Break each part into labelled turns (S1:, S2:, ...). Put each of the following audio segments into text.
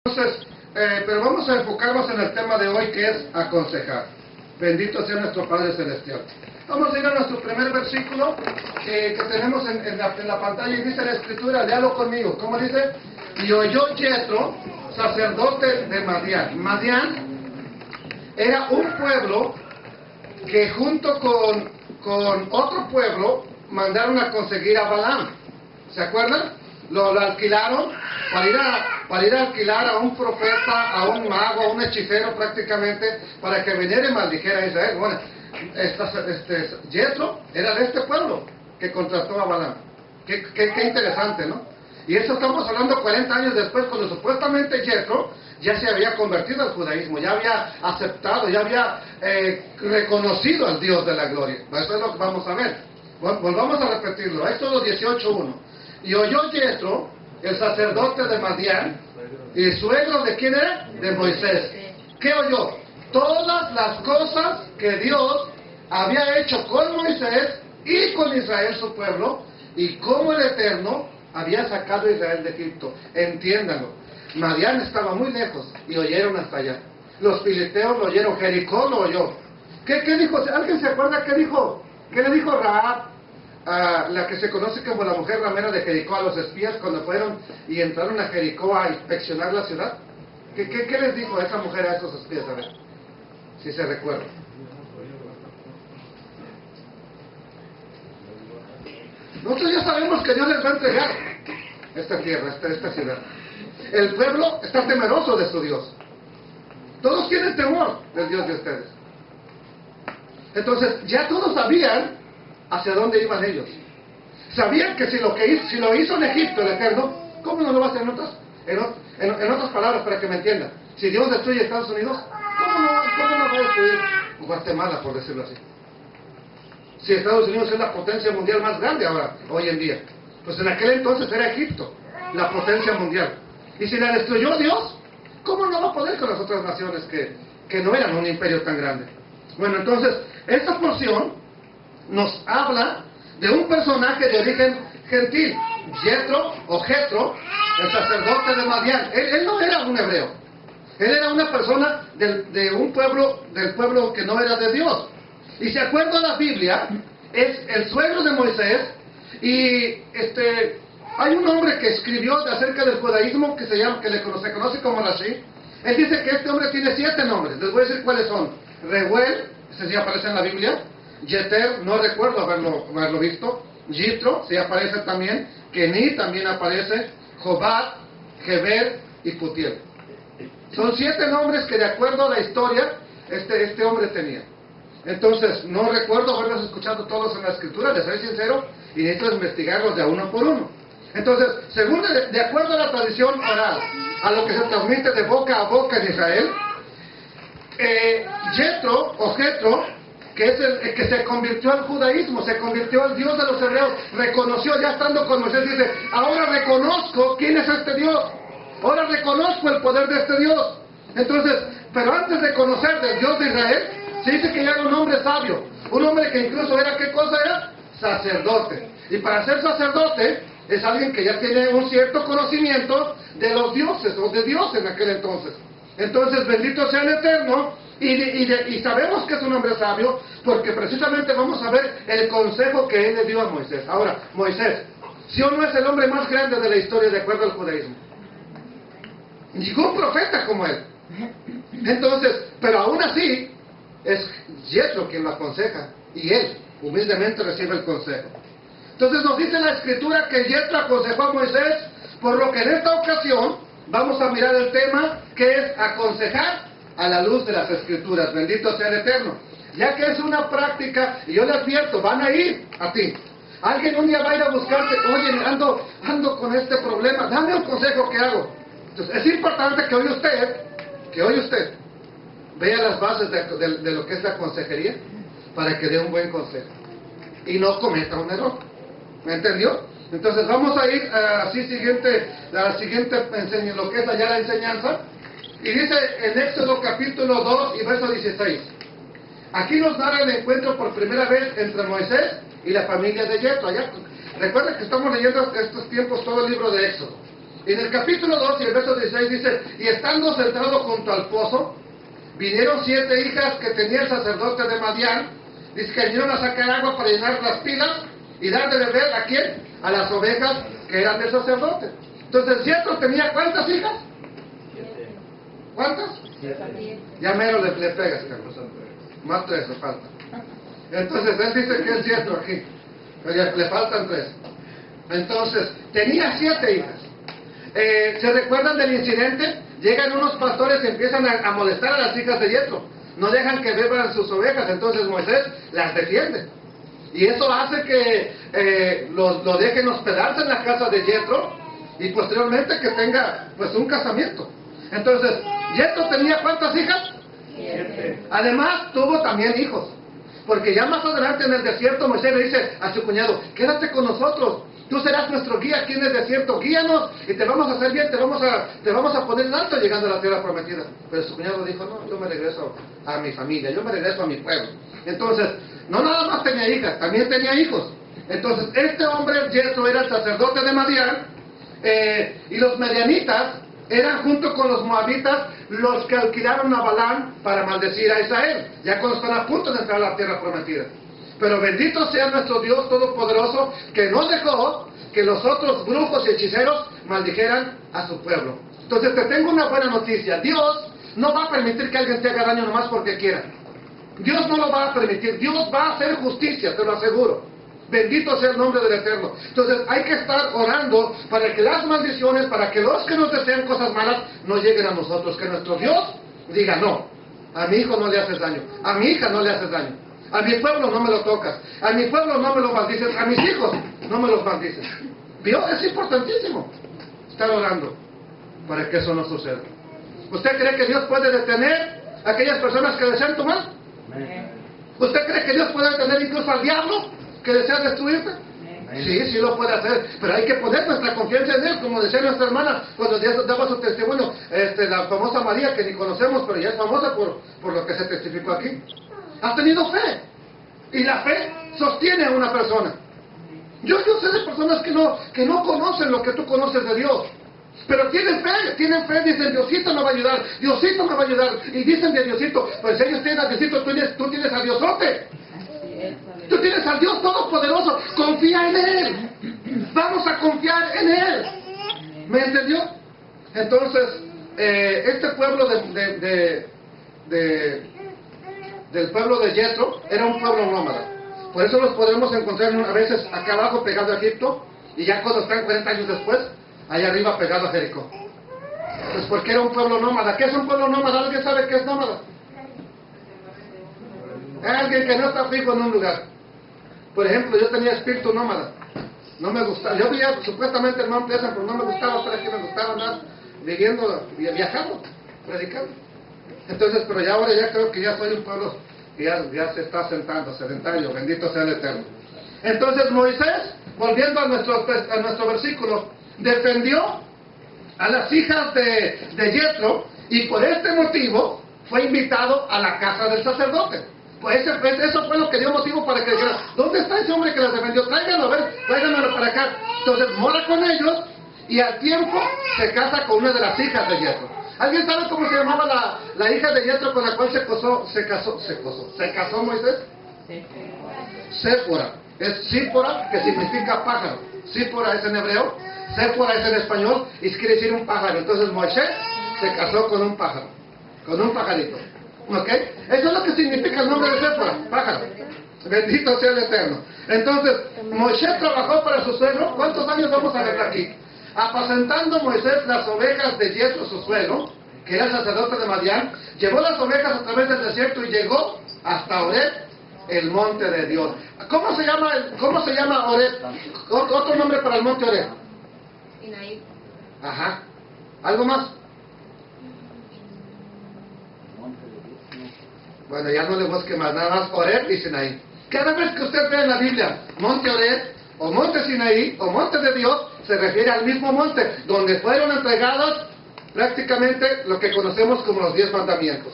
S1: Entonces, pero vamos a enfocarnos en el tema de hoy, que es aconsejar. Bendito sea nuestro Padre Celestial. Vamos a ir a nuestro primer versículo que tenemos en la pantalla, y dice la Escritura, léalo conmigo. ¿Cómo dice? Y oyó Jethro, sacerdote de Madián. Madián era un pueblo que junto con otro pueblo mandaron a conseguir a Balaam. ¿Se acuerdan? Lo alquilaron para ir a alquilar a un profeta, a un mago, a un hechicero prácticamente, para que viniera y maldijera a Israel. Bueno, Jethro era de este pueblo que contrató a Balaam. Qué interesante, ¿no? Y eso estamos hablando 40 años después, cuando supuestamente Jethro ya se había convertido al judaísmo, ya había aceptado, ya había reconocido al Dios de la gloria. Eso es lo que vamos a ver. Volvamos a repetirlo. Éxodo 18:1. Y oyó Jethro, el sacerdote de Madián, y suegro de quién era? De Moisés. ¿Qué oyó? Todas las cosas que Dios había hecho con Moisés y con Israel su pueblo, y cómo el Eterno había sacado a Israel de Egipto. Entiéndanlo, Madián estaba muy lejos y oyeron hasta allá. Los filisteos lo oyeron, Jericó lo oyó. ¿Qué dijo? ¿Alguien se acuerda qué dijo? ¿Qué le dijo Rahab, la que se conoce como la mujer ramera de Jericó, a los espías cuando fueron y entraron a Jericó a inspeccionar la ciudad? ¿Qué les dijo esa mujer a esos espías? A ver, si se recuerda. Nosotros ya sabemos que Dios les va a entregar esta tierra, esta ciudad. El pueblo está temeroso de su Dios. Todos tienen temor del Dios de ustedes. Entonces, ya todos sabían hacia dónde iban ellos. Sabían que si lo hizo en Egipto el Eterno, ¿cómo no lo va a hacer en otras palabras, para que me entiendan? Si Dios destruye Estados Unidos, ¿cómo no va a destruir Guatemala, por decirlo así? Si Estados Unidos es la potencia mundial más grande ahora, hoy en día, pues en aquel entonces era Egipto, la potencia mundial. Y si la destruyó Dios, ¿cómo no va a poder con las otras naciones que no eran un imperio tan grande? Bueno, entonces, esta porción nos habla de un personaje de origen gentil, Jethro, el sacerdote de Madián. Él no era un hebreo, él era una persona del pueblo que no era de Dios. Y si acuerda la Biblia, es el suegro de Moisés, y hay un hombre que escribió acerca del judaísmo que se conoce como Rashi. Él dice que este hombre tiene 7 nombres. Les voy a decir cuáles son. Reuel, ese sí aparece en la Biblia. Jeter, no recuerdo haberlo visto. Jitro, sí aparece también. Keni también aparece. Jobad, Geber y Putiel. Son 7 nombres que, de acuerdo a la historia, este hombre tenía. Entonces, no recuerdo haberlos escuchado todos en la Escritura, de ser sincero, y necesito investigarlos de uno por uno. Entonces, según de acuerdo a la tradición oral, a lo que se transmite de boca a boca en Israel, Jethro, que es el que se convirtió al judaísmo, se convirtió al Dios de los hebreos, reconoció, ya estando con Moisés, dice: ahora reconozco quién es este Dios, ahora reconozco el poder de este Dios. Entonces, pero antes de conocer del Dios de Israel, se dice que ya era un hombre sabio, un hombre que incluso era, ¿qué cosa era? Sacerdote. Y para ser sacerdote es alguien que ya tiene un cierto conocimiento de los dioses, o de Dios en aquel entonces. Entonces, bendito sea el Eterno, y sabemos que es un hombre sabio, porque precisamente vamos a ver el consejo que él le dio a Moisés. Ahora, Moisés, ¿sí o no es el hombre más grande de la historia de acuerdo al judaísmo? Ningún profeta como él. Entonces, pero aún así, es Jethro quien lo aconseja, y él humildemente recibe el consejo. Entonces nos dice la Escritura que Jethro aconsejó a Moisés, por lo que en esta ocasión vamos a mirar el tema que es aconsejar a la luz de las Escrituras. Bendito sea el Eterno. Ya que es una práctica, y yo le advierto, van a ir a ti. Alguien un día va a ir a buscarte: oye, ando con este problema, dame un consejo, ¿qué hago? Entonces es importante que hoy usted vea las bases de lo que es la consejería para que dé un buen consejo y no cometa un error. ¿Me entendió? Entonces vamos a ir a la siguiente lo que es allá la enseñanza. Y dice en Éxodo capítulo 2 y verso 16. Aquí nos narra el encuentro por primera vez entre Moisés y la familia de Yetro. Recuerden que estamos leyendo estos tiempos todo el libro de Éxodo. Y en el capítulo 2 y el verso 16 dice: y estando sentado junto al pozo, vinieron 7 hijas que tenía el sacerdote de Madián. Dice que vinieron a sacar agua para llenar las pilas y dar de beber ¿a quién? A las ovejas que eran del sacerdote. Entonces Yetro tenía ¿cuántas hijas?
S2: 7.
S1: ¿Cuántas?
S2: 7.
S1: Ya mero le pegas, Carlos. Más 3 le faltan. Entonces él dice que es Yetro aquí, pero ya le faltan 3. Entonces tenía 7 hijas. ¿Se recuerdan del incidente? Llegan unos pastores y empiezan a molestar a las hijas de Yetro. No dejan que beban sus ovejas. Entonces Moisés las defiende. Y eso hace que lo dejen hospedarse en la casa de Yetro y posteriormente que tenga pues un casamiento. Entonces, Yetro tenía ¿cuántas hijas?
S2: 7.
S1: Además tuvo también hijos. Porque ya más adelante en el desierto Moisés le dice a su cuñado: quédate con nosotros, tú serás nuestro guía aquí en el desierto, guíanos y te vamos a hacer bien, te vamos a poner en alto llegando a la tierra prometida. Pero su cuñado dijo: no, yo me regreso a mi familia, yo me regreso a mi pueblo. Entonces, no nada más tenía hijas, también tenía hijos. Entonces, este hombre, Yetro, era el sacerdote de Madián, y los madianitas eran junto con los moabitas los que alquilaron a Balaam para maldecir a Israel, ya cuando están a punto de entrar a la tierra prometida. Pero bendito sea nuestro Dios Todopoderoso, que no dejó que los otros brujos y hechiceros maldijeran a su pueblo. Entonces te tengo una buena noticia: Dios no va a permitir que alguien te haga daño nomás porque quiera. Dios no lo va a permitir. Dios va a hacer justicia, te lo aseguro. Bendito sea el nombre del Eterno. Entonces hay que estar orando para que las maldiciones, para que los que nos desean cosas malas no lleguen a nosotros. Que nuestro Dios diga: no, a mi hijo no le haces daño, a mi hija no le haces daño, a mi pueblo no me lo tocas, a mi pueblo no me lo maldices, a mis hijos no me los maldices. ¿Vio? Es importantísimo estar orando para que eso no suceda. ¿Usted cree que Dios puede detener a aquellas personas que desean tu mal? ¿Usted cree que Dios puede detener incluso al diablo que desea destruirte? Sí, sí lo puede hacer, pero hay que poner nuestra confianza en Él, como decía nuestra hermana cuando Dios daba su testimonio, la famosa María, que ni conocemos, pero ya es famosa por lo que se testificó aquí. Ha tenido fe, y la fe sostiene a una persona. Yo sé de personas que no conocen lo que tú conoces de Dios, pero tienen fe, dicen: Diosito me va a ayudar, Diosito me va a ayudar, y dicen de Diosito: pues ellos tienen a Diosito, tú tienes a Diosote. Tú tienes al Dios Todopoderoso, confía en Él. Vamos a confiar en Él. ¿Me entendió? Entonces, este pueblo del pueblo de Yetro era un pueblo nómada. Por eso los podemos encontrar a veces acá abajo pegado a Egipto, y ya cuando están 40 años después, allá arriba pegado a Jericó. Pues porque era un pueblo nómada. ¿Qué es un pueblo nómada? ¿Alguien sabe qué es nómada? Alguien que no está fijo en un lugar. Por ejemplo, yo tenía espíritu nómada. No me gustaba. Yo vivía supuestamente en Mount Pleasant, pero no me gustaba estar aquí, me gustaba andar viajando, predicando. Entonces, pero ya ahora ya creo que ya soy un pueblo que ya se está sentando, sedentario, bendito sea el Eterno. Entonces Moisés, volviendo a nuestro versículo, defendió a las hijas de Yetro, y por este motivo fue invitado a la casa del sacerdote. Pues eso fue lo que dio motivo para que dijera: ¿dónde está ese hombre que las defendió? Tráiganlo, a ver, tráiganlo para acá. Entonces mora con ellos, y al tiempo se casa con una de las hijas de Yetro. ¿Alguien sabe cómo se llamaba la hija de Yetro con la cual se casó Moisés? Séfora. Es Sípora, que significa pájaro. Sípora es en hebreo, Séfora es en español, y quiere decir un pájaro. Entonces Moisés se casó con un pájaro, con un pajarito. ¿Ok? Eso es lo que significa el nombre de Séfora, pájaro. Bendito sea el Eterno. Entonces, Moisés trabajó para su suegro. ¿Cuántos años vamos a ver aquí? Apacentando Moisés las ovejas de Yetro, su suegro, que era el sacerdote de Madián. Llevó las ovejas a través del desierto y llegó hasta Horeb, el monte de Dios. ¿Cómo se llama Horeb? Otro nombre para el monte Horeb.
S3: Sinaí.
S1: Ajá. ¿Algo más? Bueno, ya no le busque más, nada más Horeb y Sinaí. Cada vez que usted ve en la Biblia monte Horeb, o monte Sinaí, o monte de Dios, se refiere al mismo monte, donde fueron entregados prácticamente lo que conocemos como los 10 mandamientos.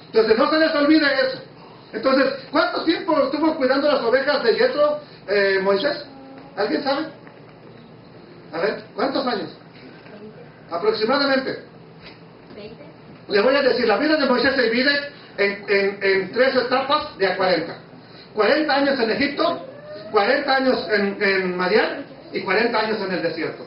S1: Entonces, no se les olvide eso. Entonces, ¿cuánto tiempo estuvo cuidando las ovejas de Yetro, Moisés? ¿Alguien sabe? A ver, ¿cuántos años? Aproximadamente.
S2: 20.
S1: Le voy a decir, la vida de Moisés se divide en 3 etapas de a 40. 40 años en Egipto, 40 años en Madián y 40 años en el desierto.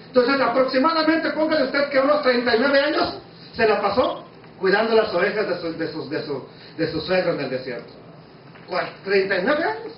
S1: Entonces, aproximadamente, póngale usted que unos 39 años se la pasó cuidando las ovejas de su suegro en el desierto. 39 años.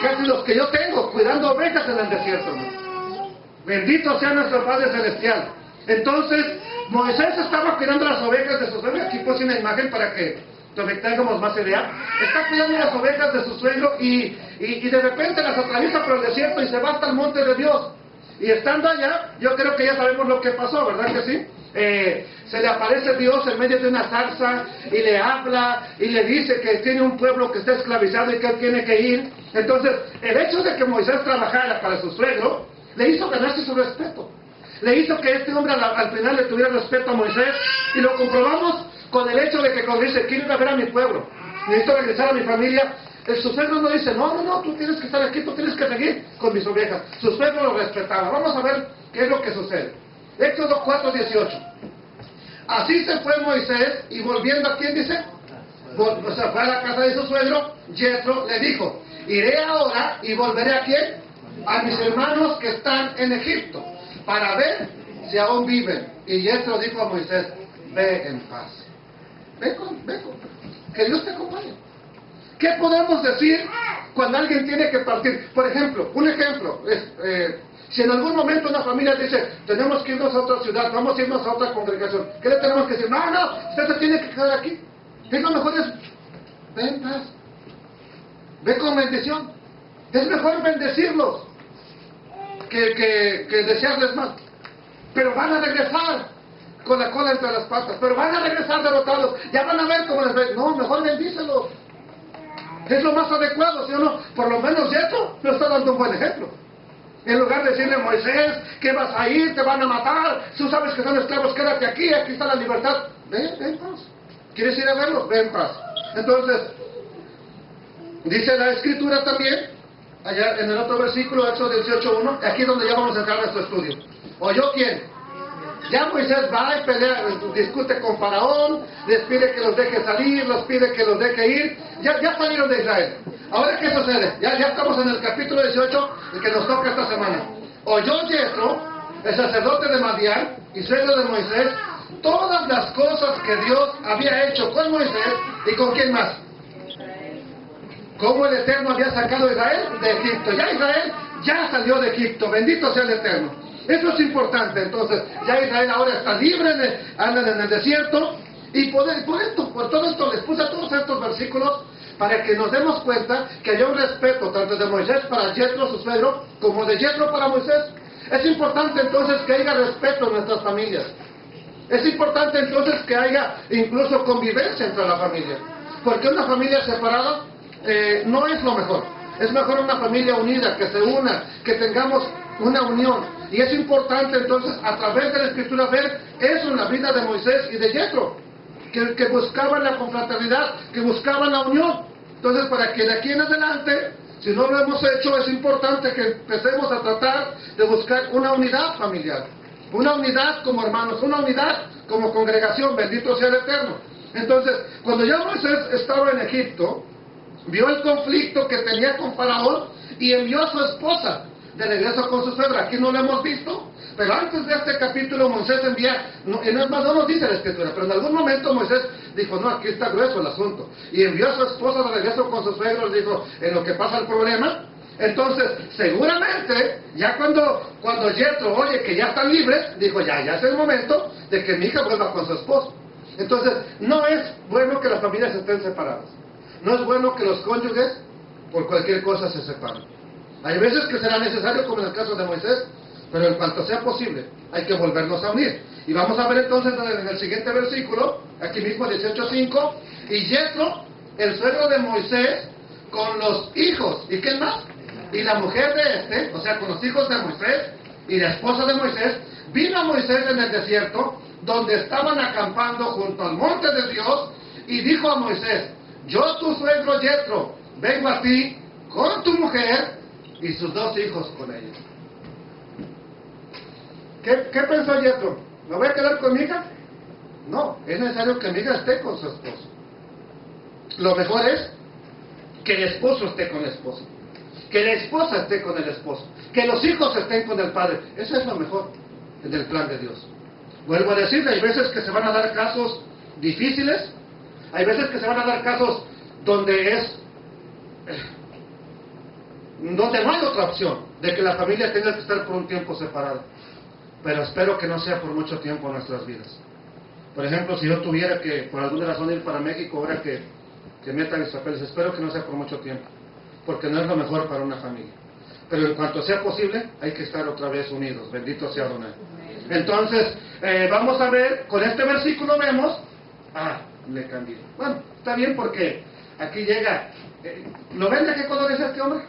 S1: Casi los que yo tengo, cuidando ovejas en el desierto, hermano. Bendito sea nuestro Padre Celestial. Entonces, Moisés estaba cuidando las ovejas de su suegro. Aquí puse una imagen para que tengamos más idea. Está cuidando las ovejas de su suegro y de repente las atraviesa por el desierto y se va hasta el monte de Dios. Y estando allá, yo creo que ya sabemos lo que pasó, ¿verdad que sí? Se le aparece Dios en medio de una zarza y le habla y le dice que tiene un pueblo que está esclavizado y que él tiene que ir. Entonces, el hecho de que Moisés trabajara para su suegro le hizo ganarse su respeto. Le hizo que este hombre al final le tuviera respeto a Moisés, y lo comprobamos con el hecho de que cuando dice, quiero ir a ver a mi pueblo, necesito regresar a mi familia, su suegro no dice, no, tú tienes que estar aquí, tú tienes que seguir con mis ovejas. Su suegro lo respetaba. Vamos a ver qué es lo que sucede. Éxodo 4:18. Así se fue Moisés, y volviendo a quién dice, o sea, fue a la casa de su suegro. Yetro le dijo, iré ahora y volveré a quién, a mis hermanos que están en Egipto, para ver si aún viven. Y Yetro dijo a Moisés, ve en paz. Ve que Dios te acompañe. ¿Qué podemos decir cuando alguien tiene que partir? Por ejemplo, un ejemplo es, si en algún momento una familia dice, tenemos que irnos a otra ciudad, vamos a irnos a otra congregación, ¿qué le tenemos que decir? No, usted se tiene que quedar aquí. Es lo mejor es, ve en paz, ve con bendición. Es mejor bendecirlos que desearles mal. Pero van a regresar con la cola entre las patas, pero van a regresar derrotados, ya van a ver cómo les ve. No, mejor bendícelos. Es lo más adecuado, ¿sí o no? Por lo menos Yetro nos está dando un buen ejemplo. En lugar de decirle, Moisés, que vas a ir, te van a matar, tú sabes que son esclavos, quédate aquí, aquí está la libertad. Ve en paz. ¿Quieres ir a verlos? Ve en paz. Entonces, dice la Escritura también, allá en el otro versículo, Éxodo 18:1, aquí donde ya vamos a entrar a nuestro estudio. ¿Oyó quién? Ya Moisés va y pelea, discute con Faraón, les pide que los deje salir, los pide que los deje ir. Ya salieron de Israel. Ahora, ¿qué sucede? Ya estamos en el capítulo 18, el que nos toca esta semana. Oyó Yetro, el sacerdote de Madián y suegro de Moisés, todas las cosas que Dios había hecho con Moisés y con quién más. Cómo el Eterno había sacado a Israel de Egipto. Ya Israel ya salió de Egipto. Bendito sea el Eterno. Eso es importante. Entonces, ya Israel ahora está libre, andan en el desierto. Y por todo esto les puse todos estos versículos para que nos demos cuenta que hay un respeto tanto de Moisés para Yetro, su suegro, como de Yetro para Moisés. Es importante entonces que haya respeto en nuestras familias. Es importante entonces que haya incluso convivencia entre la familia. Porque una familia separada no es lo mejor. Es mejor una familia unida, que se una, que tengamos una unión. Y es importante entonces a través de la Escritura ver eso en la vida de Moisés y de Yetro, que buscaban la confraternidad, que buscaban la unión. Entonces, para que de aquí en adelante, si no lo hemos hecho, es importante que empecemos a tratar de buscar una unidad familiar, una unidad como hermanos, una unidad como congregación. Bendito sea el Eterno. Entonces, cuando ya Moisés estaba en Egipto, vio el conflicto que tenía con Faraón y envió a su esposa de regreso con su suegra. Aquí no lo hemos visto, pero antes de este capítulo Moisés envía, no nos dice la Escritura, pero en algún momento Moisés dijo, no, aquí está grueso el asunto, y envió a su esposa de regreso con su suegro, le dijo, en lo que pasa el problema. Entonces, seguramente, ya cuando Yetro oye que ya están libres, dijo, ya es el momento de que mi hija vuelva con su esposo. Entonces, no es bueno que las familias estén separadas. No es bueno que los cónyuges, por cualquier cosa, se separen. Hay veces que será necesario, como en el caso de Moisés, pero en cuanto sea posible, hay que volvernos a unir. Y vamos a ver entonces en el siguiente versículo, aquí mismo 18:5, y Jethro, el suegro de Moisés, con los hijos, ¿y qué más? Y la mujer de este, o sea, con los hijos de Moisés y la esposa de Moisés, vino a Moisés en el desierto, donde estaban acampando junto al monte de Dios, y dijo a Moisés: yo, tu suegro Jethro, vengo a ti con tu mujer y sus 2 hijos con ella. ¿Qué pensó Jethro? ¿Me voy a quedar con mi hija? No, es necesario que mi hija esté con su esposo. Lo mejor es que el esposo esté con la esposa, que la esposa esté con el esposo, que los hijos estén con el padre. Eso es lo mejor del plan de Dios. Vuelvo a decirle, hay veces que se van a dar casos difíciles, hay veces que se van a dar casos donde no hay otra opción de que la familia tenga que estar por un tiempo separada. Pero espero que no sea por mucho tiempo en nuestras vidas. Por ejemplo, si yo tuviera que por alguna razón ir para México, ahora que metan mis papeles, espero que no sea por mucho tiempo, porque no es lo mejor para una familia. Pero en cuanto sea posible, hay que estar otra vez unidos. Bendito sea Adonai. Entonces, vamos a ver, con este versículo vemos, le cambié. Bueno, está bien porque aquí llega, ¿lo ven de qué color es este hombre?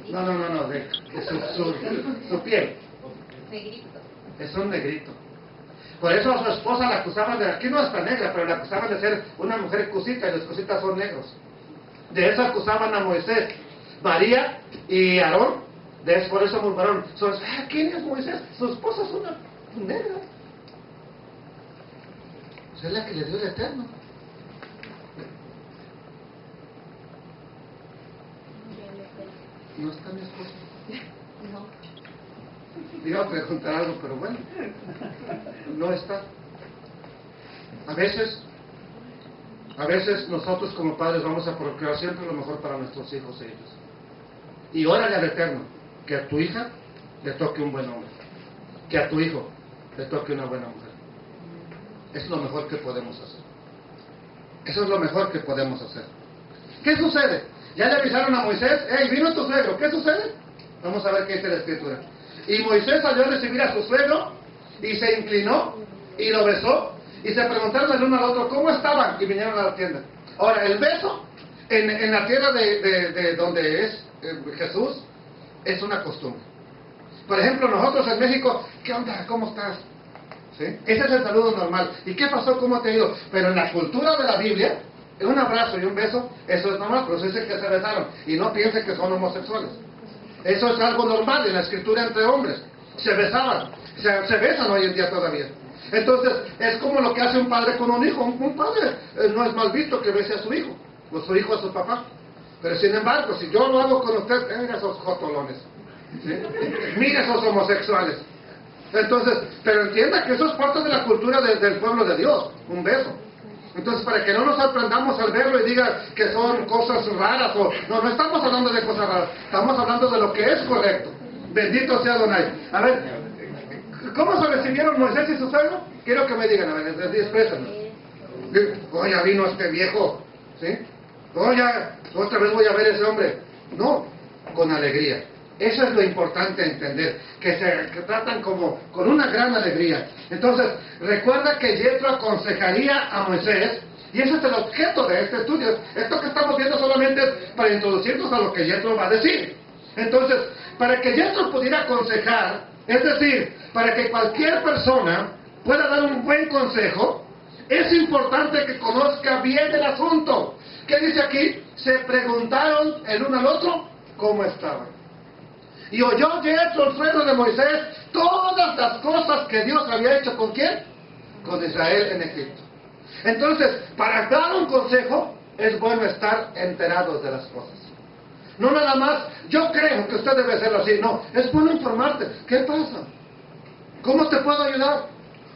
S1: No, de su piel.
S2: Negrito.
S1: Es un negrito. Por eso a su esposa la acusaban de, aquí no está negra, pero la acusaban de ser una mujer cusita, y los cusitas son negros. De eso acusaban a Moisés. María y Aarón, por eso murmuraron, ¿quién es Moisés? Su esposa es una negra. Pues es la que le dio el Eterno. ¿No está mi esposa?
S2: No.
S1: Iba a preguntar algo, pero bueno, no está. A veces nosotros como padres vamos a procurar siempre lo mejor para nuestros hijos e hijas. Y órale al Eterno, que a tu hija le toque un buen hombre, que a tu hijo le toque una buena mujer. Es lo mejor que podemos hacer. Eso es lo mejor que podemos hacer. ¿Qué sucede? Ya le avisaron a Moisés, vino tu suegro, ¿qué sucede? Vamos a ver qué dice la Escritura. Y Moisés salió a recibir a su suegro, y se inclinó, y lo besó, y se preguntaron el uno al otro cómo estaban, y vinieron a la tienda. Ahora, el beso, en la tierra de donde es Jesús, es una costumbre. Por ejemplo, nosotros en México, ¿qué onda? ¿Cómo estás? ¿Sí? Ese es el saludo normal. ¿Y qué pasó? ¿Cómo te ha ido? Pero en la cultura de la Biblia, un abrazo y un beso, eso es normal, pero se dice que se besaron, y no piensen que son homosexuales. Eso es algo normal en la escritura entre hombres. Se besaban, se besan hoy en día todavía. Entonces, es como lo que hace un padre con un hijo. Un padre no es mal visto que bese a su hijo, o su hijo a su papá. Pero sin embargo, si yo lo hago con usted, mira esos jotolones, ¿sí? Mira esos homosexuales. Entonces, pero entienda que eso es parte de la cultura del pueblo de Dios, un beso. Entonces, para que no nos sorprendamos al verlo y diga que son cosas raras, no estamos hablando de cosas raras, estamos hablando de lo que es correcto. Bendito sea Adonai. A ver, ¿cómo se recibieron Moisés y su suegro? Quiero que me digan, a ver, exprésenme. Ya vino este viejo, ¿sí? Ya, otra vez voy a ver a ese hombre. No, con alegría. Eso es lo importante entender, que tratan como con una gran alegría. Entonces, recuerda que Jethro aconsejaría a Moisés, y ese es el objeto de este estudio. Esto que estamos viendo solamente es para introducirnos a lo que Jethro va a decir. Entonces, para que Jethro pudiera aconsejar, es decir, para que cualquier persona pueda dar un buen consejo, es importante que conozca bien el asunto. ¿Qué dice aquí? Se preguntaron el uno al otro cómo estaban. Y oyó Jethro, el suegro de Moisés, todas las cosas que Dios había hecho ¿con quién? Con Israel en Egipto. Entonces, para dar un consejo, es bueno estar enterados de las cosas. No nada más, yo creo que usted debe hacerlo así. No, es bueno informarte. ¿Qué pasa? ¿Cómo te puedo ayudar?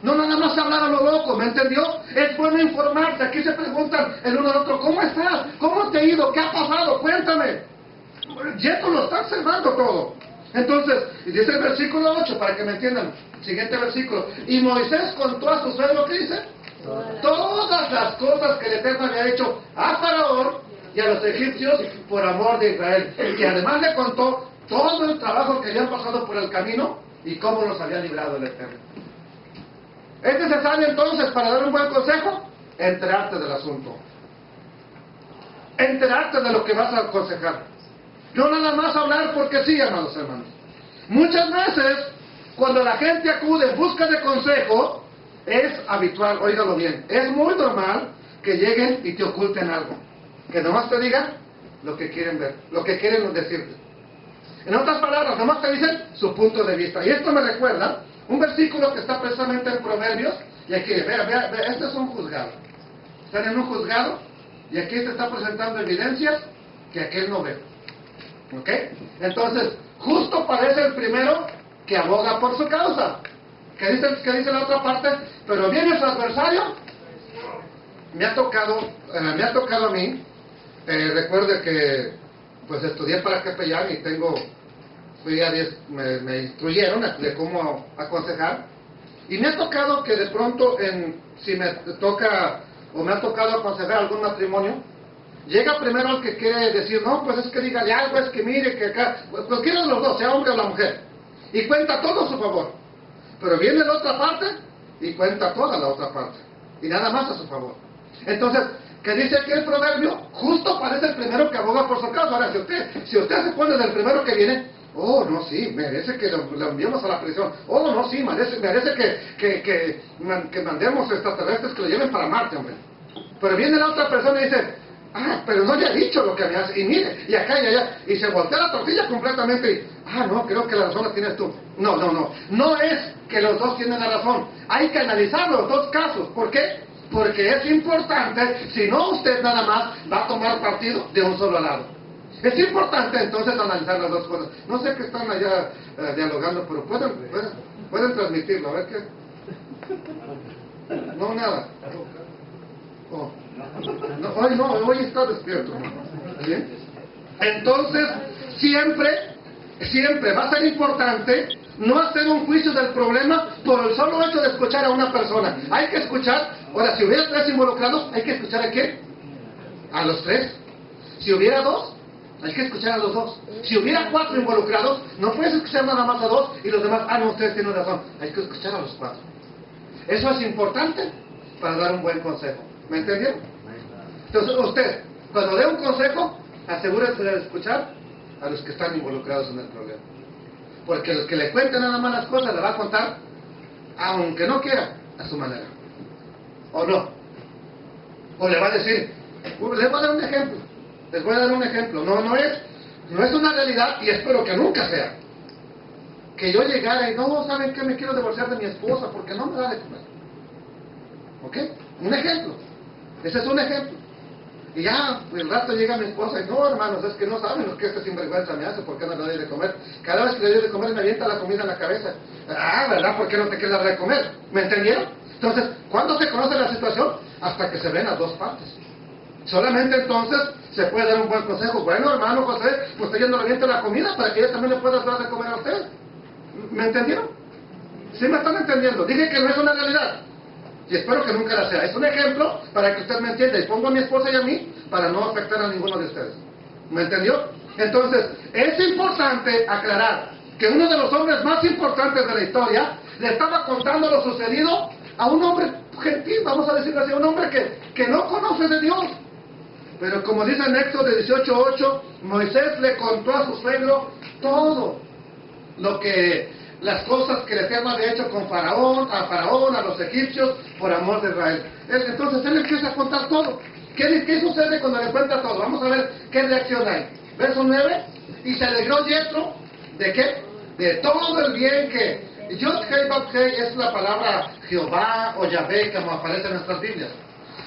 S1: No nada más hablar a lo loco, ¿me entendió? Es bueno informarse. Aquí se preguntan el uno al otro, ¿cómo estás? ¿Cómo te ha ido? ¿Qué ha pasado? Cuéntame. Jethro lo está observando todo. Entonces, dice el versículo 8, para que me entiendan. Siguiente versículo. Y Moisés contó a su suegro, ¿qué dice? Todas las cosas que el Eterno había hecho a Faraón y a los egipcios por amor de Israel. Y además le contó todo el trabajo que habían pasado por el camino y cómo los había librado el Eterno. ¿Es necesario entonces para dar un buen consejo? Enterarte del asunto. Enterarte de lo que vas a aconsejar. No nada más hablar porque sí, amados hermanos. Muchas veces, cuando la gente acude en busca de consejo, es habitual, óigalo bien, es muy normal que lleguen y te oculten algo. Que nomás te digan lo que quieren ver, lo que quieren decirte. En otras palabras, nomás te dicen su punto de vista. Y esto me recuerda un versículo que está precisamente en Proverbios. Y aquí, vea, este es un juzgado. Están en un juzgado y aquí se está presentando evidencias que aquel no ve. ¿Ok? Entonces, justo parece el primero que aboga por su causa. ¿Qué dice la otra parte? Pero viene su adversario. Me ha tocado a mí. Recuerde que pues estudié para capellán y me instruyeron de cómo aconsejar. Y me ha tocado que de pronto, si me toca o me ha tocado aconsejar algún matrimonio, llega primero el que quiere decir, no, pues es que dígale algo, es que mire, que acá, cualquiera de los dos, sea hombre o la mujer, y cuenta todo a su favor. Pero viene la otra parte y cuenta toda la otra parte, y nada más a su favor. Entonces, que dice aquí el proverbio, justo parece el primero que aboga por su causa. Ahora, si usted se pone del primero que viene, oh, no, sí, merece que lo enviemos a la prisión. Oh, no, sí, merece que mandemos extraterrestres que lo lleven para Marte, hombre. Pero viene la otra persona y dice, pero no le he dicho lo que me hace. Y mire, y acá y allá. Y se voltea la tortilla completamente y, no, creo que la razón la tienes tú. No es que los dos tienen la razón. Hay que analizar los dos casos. ¿Por qué? Porque es importante, si no usted nada más va a tomar partido de un solo lado. Es importante entonces analizar las dos cosas. No sé qué están allá dialogando, pero pueden transmitirlo, a ver qué. No, nada. Oh. No, hoy está despierto. ¿Bien? Entonces, siempre va a ser importante no hacer un juicio del problema por el solo hecho de escuchar a una persona. Hay que escuchar, ahora, si hubiera 3 involucrados, hay que escuchar a quién. A los 3. Si hubiera 2, hay que escuchar a los 2. Si hubiera 4 involucrados, no puedes escuchar nada más a 2 y los demás, no, ustedes tienen razón. Hay que escuchar a los 4. Eso es importante para dar un buen consejo. ¿Me entendieron? Entonces, usted, cuando dé un consejo, asegúrese de escuchar a los que están involucrados en el problema. Porque los que le cuenten nada más las cosas, le va a contar, aunque no quiera, a su manera. ¿O no? O le va a decir, les voy a dar un ejemplo. Les voy a dar un ejemplo. No es una realidad y espero que nunca sea. Que yo llegara y no, ¿saben qué? Me quiero divorciar de mi esposa porque no me da de comer. ¿Ok? Un ejemplo. Ese es un ejemplo. Y ya, el rato llega mi esposa y no, hermanos, es que no saben lo que este sinvergüenza me hace, ¿por qué no le doy de comer? Cada vez que le doy de comer me avienta la comida en la cabeza. ¿Verdad? ¿Por qué no te quieres dar de comer? ¿Me entendieron? Entonces, ¿cuándo se conoce la situación? Hasta que se ven las dos partes. Solamente entonces se puede dar un buen consejo. Bueno, hermano José, pues usted ya no le avienta la comida para que ella también le pueda dar de comer a usted. ¿Me entendieron? ¿Sí me están entendiendo? Dije que no es una realidad. Y espero que nunca la sea. Es un ejemplo para que usted me entienda. Y pongo a mi esposa y a mí para no afectar a ninguno de ustedes. ¿Me entendió? Entonces, es importante aclarar que uno de los hombres más importantes de la historia le estaba contando lo sucedido a un hombre gentil, vamos a decirlo así, un hombre que no conoce de Dios. Pero como dice en Éxodo 18:8, Moisés le contó a su suegro todo las cosas que el Eterno había hecho con Faraón, a los egipcios, por amor de Israel. Entonces él empieza a contar todo. ¿Qué sucede cuando le cuenta todo? Vamos a ver qué reacción hay. Verso 9, y se alegró Yetro, ¿de qué? De todo el bien que... Yod-Hei-Vav-Hei es la palabra Jehová o Yahvé, como aparece en nuestras Biblias.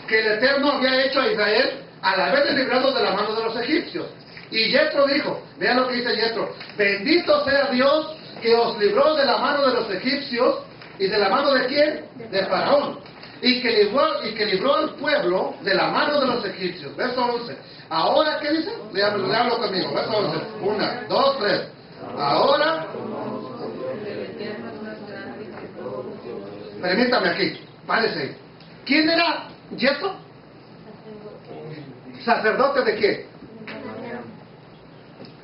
S1: Que el Eterno había hecho a Israel al haberle librado de la mano de los egipcios. Y Yetro dijo, vean lo que dice Yetro, bendito sea Dios que os libró de la mano de los egipcios. ¿Y de la mano de quién? De Faraón. Y que libró al pueblo de la mano de los egipcios. Verso 11. Ahora, ¿qué dice? Léalo conmigo. Verso 11. 1, 2, 3. Ahora... Permítame aquí. Párese ahí. ¿Quién era Yetro? ¿Sacerdote de qué?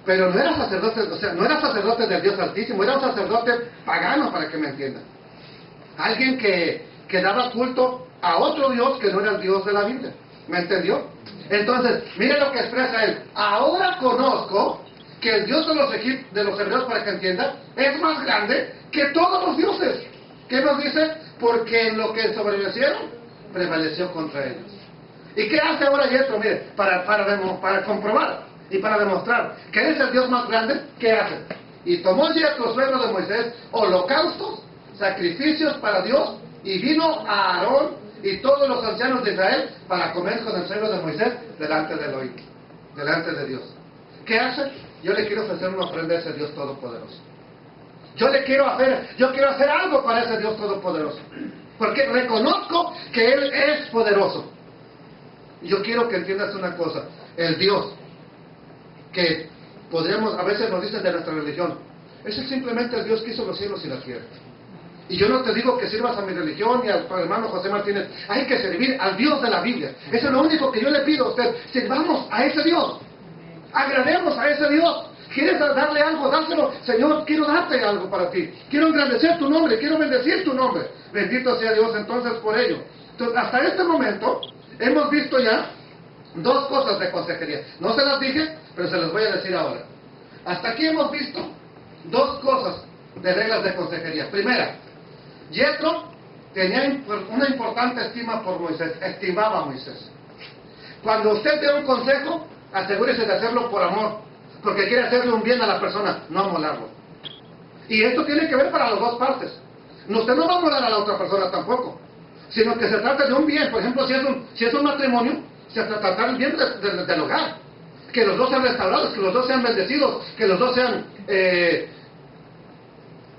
S1: Pero no era sacerdote, o sea, no era sacerdote del Dios Altísimo, era un sacerdote pagano, para que me entiendan. Alguien que que daba culto a otro Dios que no era el Dios de la Biblia. ¿Me entendió? Entonces, mire lo que expresa él. Ahora conozco que el Dios de los hebreos, para que entienda, es más grande que todos los dioses. ¿Qué nos dice? Porque en lo que sobrevivieron, prevaleció contra ellos. ¿Y qué hace ahora Yetro? Mire, para comprobar y para demostrar que él es el Dios más grande, ¿qué hace? Y tomó Yetro, suegro de Moisés, holocaustos, sacrificios para Dios, y vino a Aarón y todos los ancianos de Israel para comer con el suegro de Moisés delante de Elohim, delante de Dios. ¿Qué hace? Yo le quiero ofrecer una ofrenda a ese Dios todopoderoso. Yo quiero hacer algo para ese Dios todopoderoso, porque reconozco que Él es poderoso. Y yo quiero que entiendas una cosa: el Dios que podríamos, a veces nos dicen de nuestra religión, ese es simplemente el Dios que hizo los cielos y la tierra. Y yo no te digo que sirvas a mi religión ni al hermano José Martínez. Hay que servir al Dios de la Biblia. Eso es lo único que yo le pido a usted. Sirvamos a ese Dios. Agrademos a ese Dios. ¿Quieres darle algo? Dáselo. Señor, quiero darte algo para ti. Quiero engrandecer tu nombre. Quiero bendecir tu nombre. Bendito sea Dios entonces por ello. Entonces, hasta este momento hemos visto ya dos cosas de consejería. No se las dije, pero se las voy a decir ahora. Hasta aquí hemos visto dos cosas de reglas de consejería. Primera, Yetro tenía una importante estima por Moisés, estimaba a Moisés. Cuando usted dé un consejo, asegúrese de hacerlo por amor, porque quiere hacerle un bien a la persona, no amolarlo. Y esto tiene que ver para las dos partes. Usted no va a amolar a la otra persona tampoco, sino que se trata de un bien. Por ejemplo, si es un matrimonio, se trata del bien del hogar. Que los dos sean restaurados, que los dos sean bendecidos, que los dos sean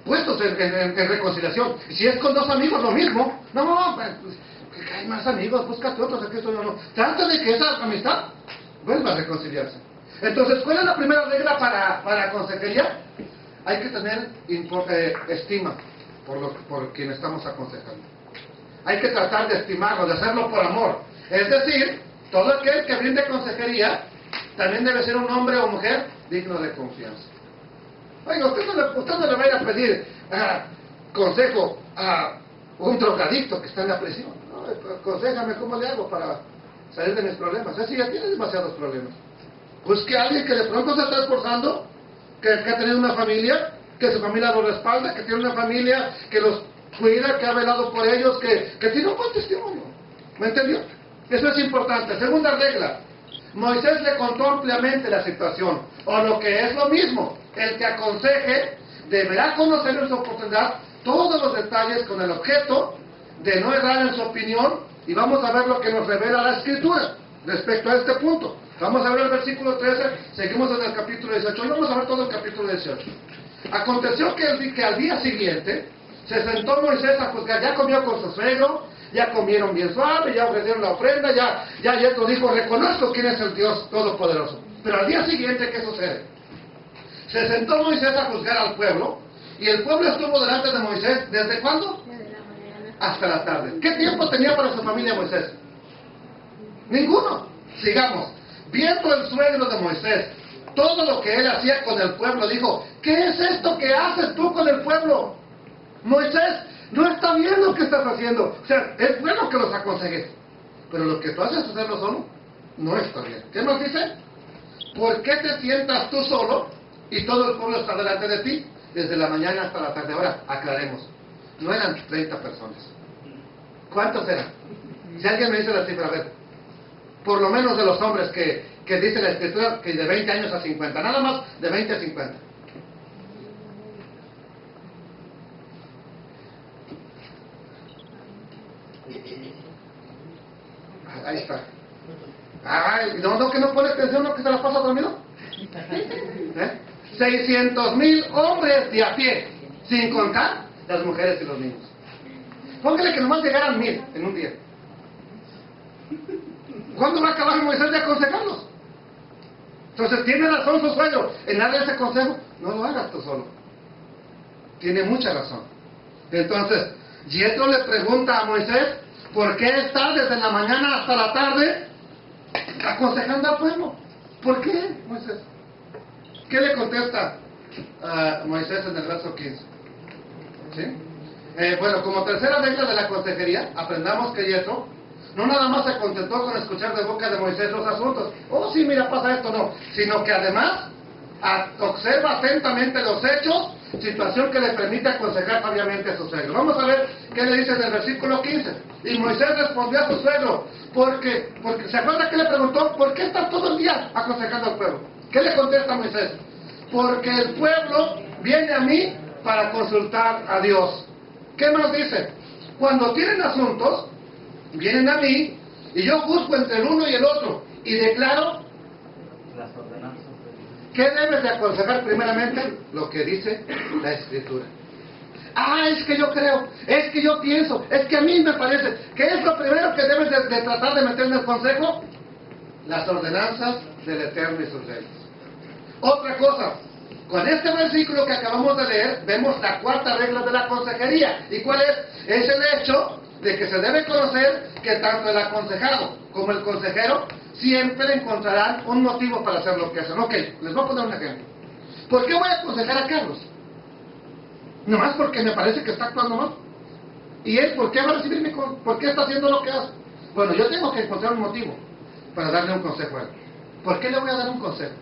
S1: puestos en reconciliación. Y si es con dos amigos, lo mismo. No, pues, que hay más amigos, búscate otros, aquí estoy no. Trata de que esa amistad vuelva a reconciliarse. Entonces, ¿cuál es la primera regla para consejería? Hay que tener estima por quien estamos aconsejando. Hay que tratar de estimarlo, de hacerlo por amor. Es decir, todo aquel que brinde consejería también debe ser un hombre o mujer digno de confianza. Oiga, usted no le va a ir a pedir consejo a un drogadicto que está en la prisión. No, aconséjame cómo le hago para salir de mis problemas. Así ya tiene demasiados problemas. Busque a alguien que de pronto se está esforzando, que ha tenido una familia, que su familia los respalda, que tiene una familia que los cuida, que ha velado por ellos, que tiene un buen testimonio. ¿Me entendió? Eso es importante. Segunda regla. Moisés le contó ampliamente la situación, o lo que es lo mismo, el que aconseje deberá conocer en su oportunidad todos los detalles con el objeto de no errar en su opinión, y vamos a ver lo que nos revela la Escritura respecto a este punto. Vamos a ver el versículo 13, seguimos en el capítulo 18, y vamos a ver todo el capítulo 18. Aconteció que al día siguiente se sentó Moisés a juzgar. Ya comió con su suegro, ya comieron bien suave, ya ofrecieron la ofrenda, ya Yetro dijo, reconozco quién es el Dios Todopoderoso. Pero al día siguiente, ¿qué sucede? Se sentó Moisés a juzgar al pueblo, y el pueblo estuvo delante de Moisés, ¿desde cuándo?
S2: Desde la mañana
S1: Hasta la tarde. ¿Qué tiempo tenía para su familia Moisés? Ninguno. Sigamos. Viendo el suegro de Moisés todo lo que él hacía con el pueblo, dijo, ¿qué es esto que haces tú con el pueblo? Moisés, no está bien lo que estás haciendo. O sea, es bueno que los aconsejes, pero lo que tú haces hacerlo solo, no está bien. ¿Qué nos dice? ¿Por qué te sientas tú solo y todo el pueblo está delante de ti? Desde la mañana hasta la tarde. Ahora, aclaremos. No eran 30 personas. ¿Cuántos eran? Si alguien me dice la cifra, a ver. Por lo menos de los hombres que dice la Escritura, que de 20 años a 50. Nada más de 20 a 50. Ahí está. Ay, no, que no pone atención, no, que se la pasa dormido. 600,000 hombres de a pie, sin contar las mujeres y los niños. Póngale que nomás llegaran 1,000 en un día. ¿Cuándo va a acabar Moisés de aconsejarlos? Entonces, ¿tiene razón su suegro en darle ese consejo? No lo hagas tú solo. Tiene mucha razón. Entonces, Yetro le pregunta a Moisés, ¿por qué está desde la mañana hasta la tarde aconsejando al pueblo? ¿Por qué, Moisés? ¿Qué le contesta a Moisés en el verso 15? ¿Sí? Bueno, como tercera regla de la consejería, aprendamos que Yetro no nada más se contentó con escuchar de boca de Moisés los asuntos. Oh, sí, mira, pasa esto, no. Sino que además observa atentamente los hechos, situación que le permite aconsejar sabiamente a su suegro. Vamos a ver qué le dice en el versículo 15. Y Moisés respondió a su suegro, porque ¿se acuerda que le preguntó? ¿Por qué están todo el día aconsejando al pueblo? ¿Qué le contesta Moisés? Porque el pueblo viene a mí para consultar a Dios. ¿Qué más dice? Cuando tienen asuntos, vienen a mí y yo juzgo entre el uno y el otro y declaro
S3: las ordenanzas.
S1: ¿qué debes de aconsejar primeramente? Lo que dice la Escritura. Ah, es que yo creo, es que yo pienso, es que a mí me parece. ¿Qué es lo primero que debes de tratar de meter en el consejo? Las ordenanzas del Eterno y sus leyes. Otra cosa, con este versículo que acabamos de leer, vemos la cuarta regla de la consejería. ¿Y cuál es? Es el hecho de que se debe conocer que tanto el aconsejado como el consejero siempre encontrarán un motivo para hacer lo que hacen. Ok, les voy a poner un ejemplo. ¿Por qué voy a aconsejar a Carlos? Nomás porque me parece que está actuando mal. ¿Y él por qué va a recibir por qué está haciendo lo que hace? Bueno, yo tengo que encontrar un motivo para darle un consejo a él. ¿Por qué le voy a dar un consejo?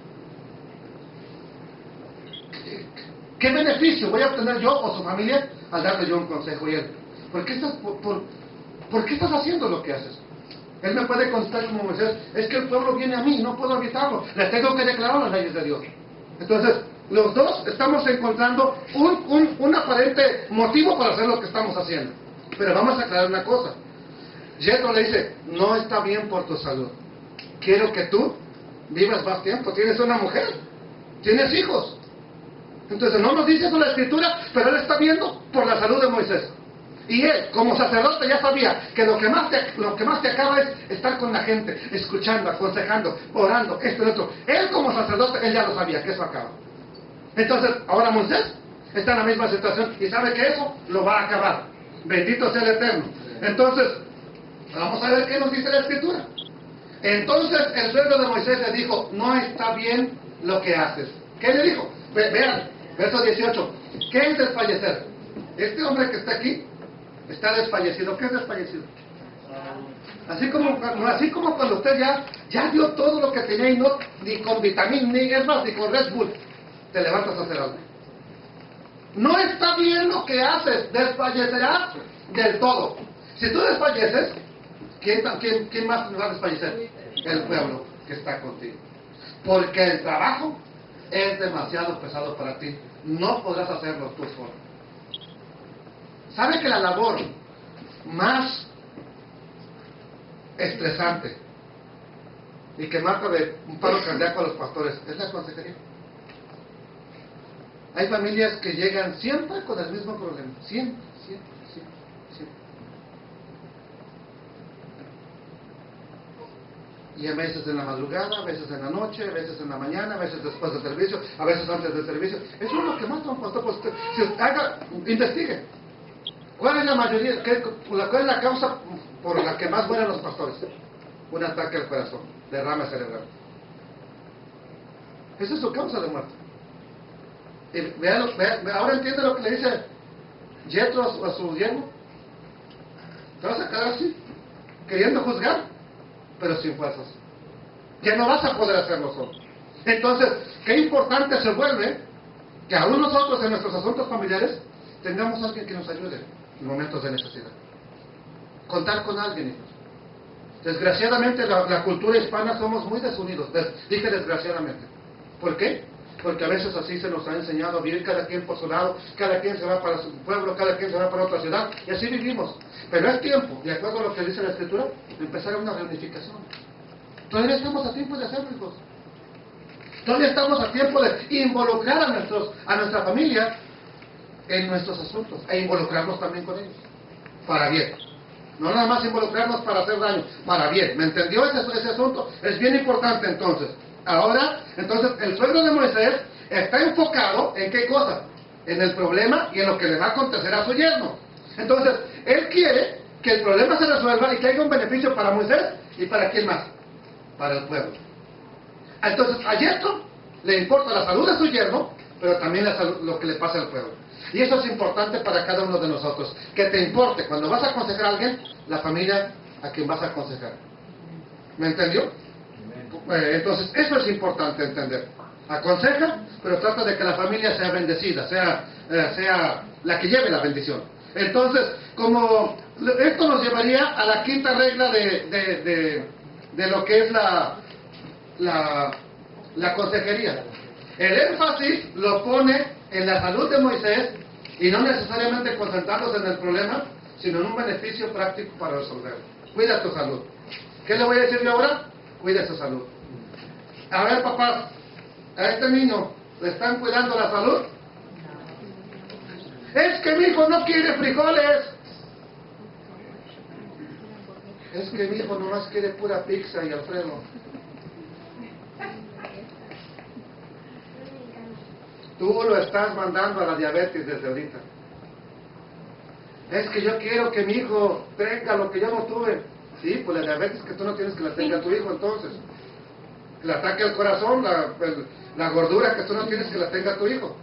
S1: ¿Qué beneficio voy a obtener yo o su familia al darle yo un consejo y él? ¿Por qué estás haciendo lo que haces? Él me puede contestar como Moisés, es que el pueblo viene a mí, no puedo evitarlo, les tengo que declarar las leyes de Dios. Entonces, los dos estamos encontrando un aparente motivo para hacer lo que estamos haciendo. Pero vamos a aclarar una cosa. Yetro le dice, no está bien por tu salud. Quiero que tú vivas más tiempo, tienes una mujer, tienes hijos. Entonces no nos dice eso la Escritura, pero él está viendo por la salud de Moisés. Y él, como sacerdote, ya sabía que lo que más te acaba es estar con la gente, escuchando, aconsejando, orando, esto y lo otro. Él como sacerdote, él ya lo sabía, que eso acaba. Entonces, ahora Moisés está en la misma situación y sabe que eso lo va a acabar. Bendito sea el Eterno. Entonces, vamos a ver qué nos dice la Escritura. Entonces el suegro de Moisés le dijo, no está bien lo que haces. ¿Qué le dijo? Vean, verso 18. ¿Qué es desfallecer? Este hombre que está aquí está desfallecido. ¿Qué es desfallecido? Así como cuando usted ya dio todo lo que tenía y no, ni con vitamina, ni es más, ni con Red Bull, te levantas a hacer algo. No está bien lo que haces, desfallecerás del todo. Si tú desfalleces, ¿quién más va a desfallecer? El pueblo que está contigo. Porque el trabajo es demasiado pesado para ti. No podrás hacerlo tú solo. ¿Sabe que la labor más estresante y que mata de un paro cardíaco a los pastores es la consejería? Hay familias que llegan siempre con el mismo problema. Siempre. Y a veces en la madrugada, a veces en la noche, a veces en la mañana, a veces después del servicio, a veces antes del servicio. Eso es lo que mata a un pastor. Pues, investigue. ¿Cuál es la mayoría? ¿Cuál es la causa por la que más mueren los pastores? Un ataque al corazón, derrame cerebral. Esa es su causa de muerte. Y ahora entiende lo que le dice Yetro a su yerno. ¿Te vas a quedar así? Queriendo juzgar, pero sin fuerzas. Ya no vas a poder hacerlo solo. Entonces, qué importante se vuelve que aún nosotros en nuestros asuntos familiares tengamos a alguien que nos ayude en momentos de necesidad. Contar con alguien, hijos. Desgraciadamente la cultura hispana somos muy desunidos. Dije desgraciadamente. ¿Por qué? Porque a veces así se nos ha enseñado a vivir cada quien por su lado, cada quien se va para su pueblo, cada quien se va para otra ciudad, y así vivimos. Pero es tiempo, de acuerdo a lo que dice la Escritura, de empezar una reunificación. Todavía estamos a tiempo de hacerlo, hijos. Todavía estamos a tiempo de involucrar a nuestra familia en nuestros asuntos, e involucrarnos también con ellos, para bien. No nada más involucrarnos para hacer daño, para bien. ¿Me entendió ese asunto? Es bien importante entonces. Ahora, entonces, el suegro de Moisés está enfocado en qué cosa, en el problema y en lo que le va a acontecer a su yerno. Entonces, él quiere que el problema se resuelva y que haya un beneficio para Moisés y para quién más, para el pueblo. Entonces, a Yetro le importa la salud de su yerno, pero también lo que le pasa al pueblo. Y eso es importante para cada uno de nosotros. Que te importe, cuando vas a aconsejar a alguien, la familia a quien vas a aconsejar. ¿Me entendió? Entonces, eso es importante entender. Aconseja, pero trata de que la familia sea bendecida, sea la que lleve la bendición. Entonces, como esto nos llevaría a la quinta regla de lo que es la consejería. El énfasis lo pone en la salud de Moisés y no necesariamente concentrándose en el problema, sino en un beneficio práctico para resolverlo. Cuida tu salud. ¿Qué le voy a decir yo ahora? Cuida su salud. A ver, papás, a este niño le están cuidando la salud. Es que mi hijo no quiere frijoles. Es que mi hijo nomás quiere pura pizza y Alfredo. Tú lo estás mandando a la diabetes desde ahorita. Es que yo quiero que mi hijo tenga lo que yo no tuve. Sí, pues la diabetes que tú no tienes que la tenga tu hijo entonces. El ataque al corazón, la gordura que tú no tienes que la tenga tu hijo.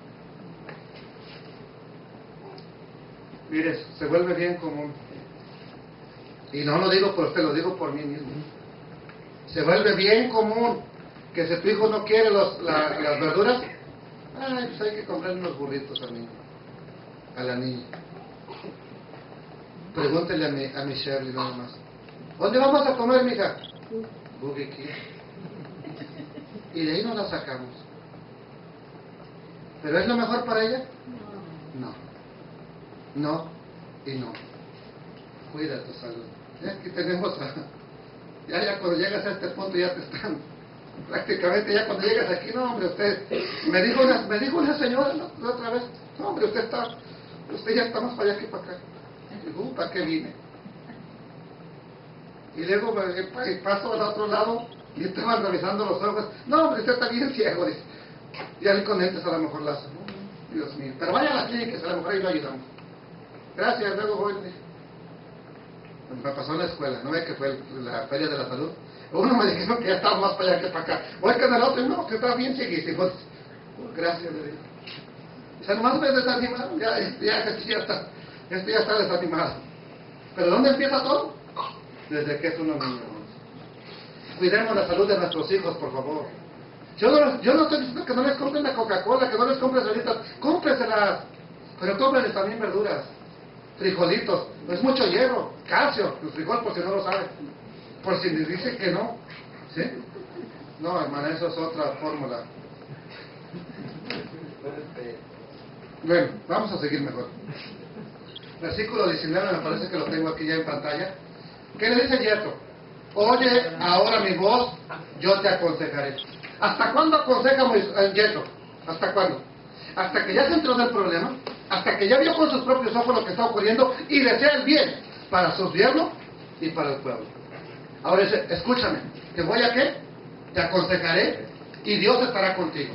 S1: Mire, se vuelve bien común. Y no lo digo por usted, lo digo por mí mismo. Se vuelve bien común que si tu hijo no quiere las verduras, pues hay que comprarle unos burritos al niño, a la niña. Pregúntele a mi Shirley nada más. ¿Dónde vamos a comer, mija? Burger King. Y de ahí nos la sacamos. ¿Pero es lo mejor para ella? No. No y no. Cuida tu salud. Ya aquí tenemos ya cuando llegas a este punto ya te están prácticamente, ya cuando llegas aquí, no hombre, usted me dijo una señora la otra vez, no hombre, usted ya está más para allá que para acá. Digo, ¿para qué vine? Y luego paso al otro lado y estaban revisando los ojos. No hombre, usted está bien ciego, dice. Y ahí con lentes a lo mejor las... Dios mío. Pero vaya a las clínicas, a lo mejor ahí lo ayudamos. Gracias, luego voy. Me pasó en la escuela, ¿no ve que fue la feria de la salud? Uno me dijeron que ya estaba más para allá que para acá. Voy con el otro y no, que está bien cieguísimo. Gracias, le digo. O sea, nomás me desanimaron, esto ya está desanimado. ¿Pero dónde empieza todo? Desde que es uno niño. Cuidemos la salud de nuestros hijos, por favor. Yo no estoy diciendo que no les compren la Coca-Cola, que no les compren solitas, cómpreselas. Pero cómprenles también verduras, frijolitos, no es mucho hierro, calcio, el frijol por si no lo sabe, por si les dice que no, ¿sí? No, hermana, eso es otra fórmula. Bueno, vamos a seguir mejor. Versículo 19, me parece que lo tengo aquí ya en pantalla. ¿Qué le dice Yetro? Oye ahora mi voz, yo te aconsejaré. ¿Hasta cuándo aconseja Yetro? ¿Hasta cuándo? Hasta que ya se entró en el problema, hasta que ya vio con sus propios ojos lo que está ocurriendo y desea el bien para su yerno y para el pueblo. Ahora dice, escúchame, ¿te voy a qué? Te aconsejaré y Dios estará contigo.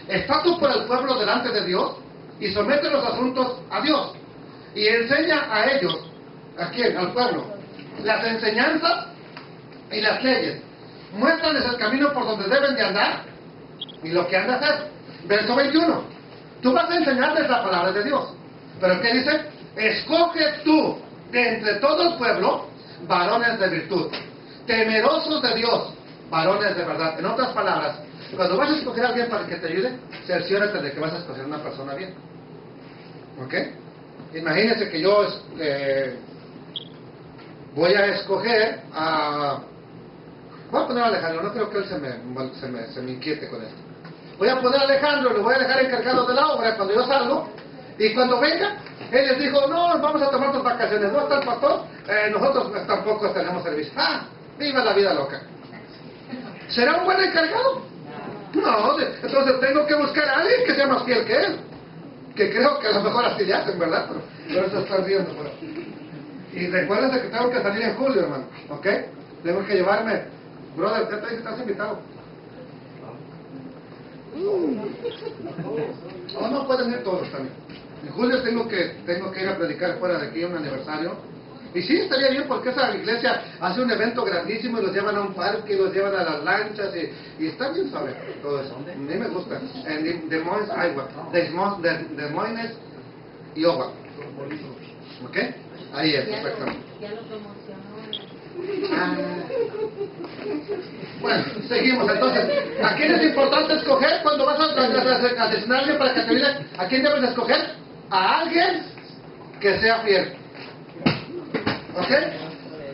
S1: Está tú por el pueblo delante de Dios y somete los asuntos a Dios y enseña a ellos, ¿a quién? Al pueblo, las enseñanzas y las leyes. Muéstrales el camino por donde deben de andar y lo que han de hacer. Verso 21. Tú vas a enseñarles la palabra de Dios. ¿Pero qué dice? Escoge tú de entre todo el pueblo varones de virtud, temerosos de Dios, varones de verdad. En otras palabras, cuando vas a escoger a alguien para que te ayude, cerciórate de que vas a escoger a una persona bien. ¿Ok? Imagínense que yo voy a escoger a... Voy a poner a Alejandro, no creo que él se me inquiete con esto. Voy a poner a Alejandro, lo voy a dejar encargado de la obra cuando yo salgo, y cuando venga, él les dijo, no, vamos a tomar tus vacaciones, no está el pastor, nosotros tampoco tenemos servicio. Viva la vida loca. ¿Será un buen encargado? No, entonces tengo que buscar a alguien que sea más fiel que él, que creo que a lo mejor así le hacen, ¿verdad? Pero se están riendo por ahí. Y recuérdense que tengo que salir en julio, hermano, ¿ok? Tengo que llevarme, brother, ya te dije, estás invitado. No pueden ir todos también. En julio tengo que ir a predicar fuera de aquí un aniversario. Y sí, estaría bien porque esa iglesia hace un evento grandísimo y los llevan a un parque y los llevan a las lanchas y está bien suave todo eso. A mí me gusta. En Des Moines, Iowa. Des Moines, Iowa. ¿Ok? Ahí es, perfecto.
S2: Ya lo promocionó.
S1: Bueno, seguimos entonces. ¿A quién es importante escoger cuando vas a designar a alguien para que te ayude? ¿A quién debes de escoger? A alguien que sea fiel. ¿Ok?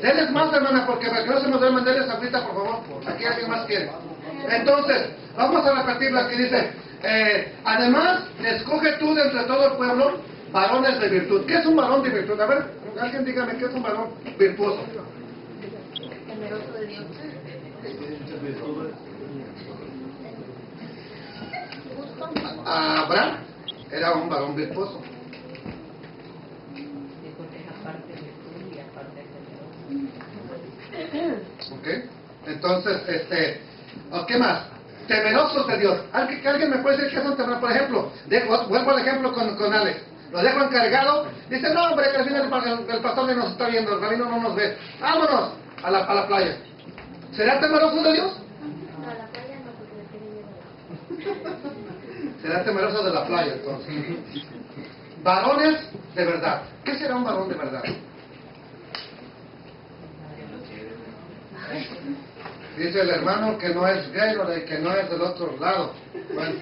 S1: Denles más, hermana, porque para que no se nos dé mandarles ahorita, por favor. Aquí alguien más quiere. Entonces, vamos a repetirlo. Aquí dice, además, escoge tú de entre todo el pueblo varones de virtud. ¿Qué es un varón de virtud? A ver, alguien dígame, ¿qué es un varón virtuoso?
S2: Temeroso de Dios. Justo.
S1: Abraham era un varón virtuoso.
S3: Porque es aparte de tú y aparte de
S1: ¿Ok? Entonces, ¿qué más? Temerosos de Dios. ¿Alguien me puede decir qué son temerosos? Por ejemplo, vuelvo al ejemplo con Alex. Lo dejo encargado. Dice, no, hombre, que al final el pastor ni nos está viendo, el rabino no nos ve. Vámonos a la playa. ¿Será temeroso de Dios?
S2: No, a la playa no, porque le tiene miedo.
S1: Será temeroso de la playa, entonces. Varones de verdad. ¿Qué será un varón de verdad? Dice el hermano que no es gay o que no es del otro lado. Bueno.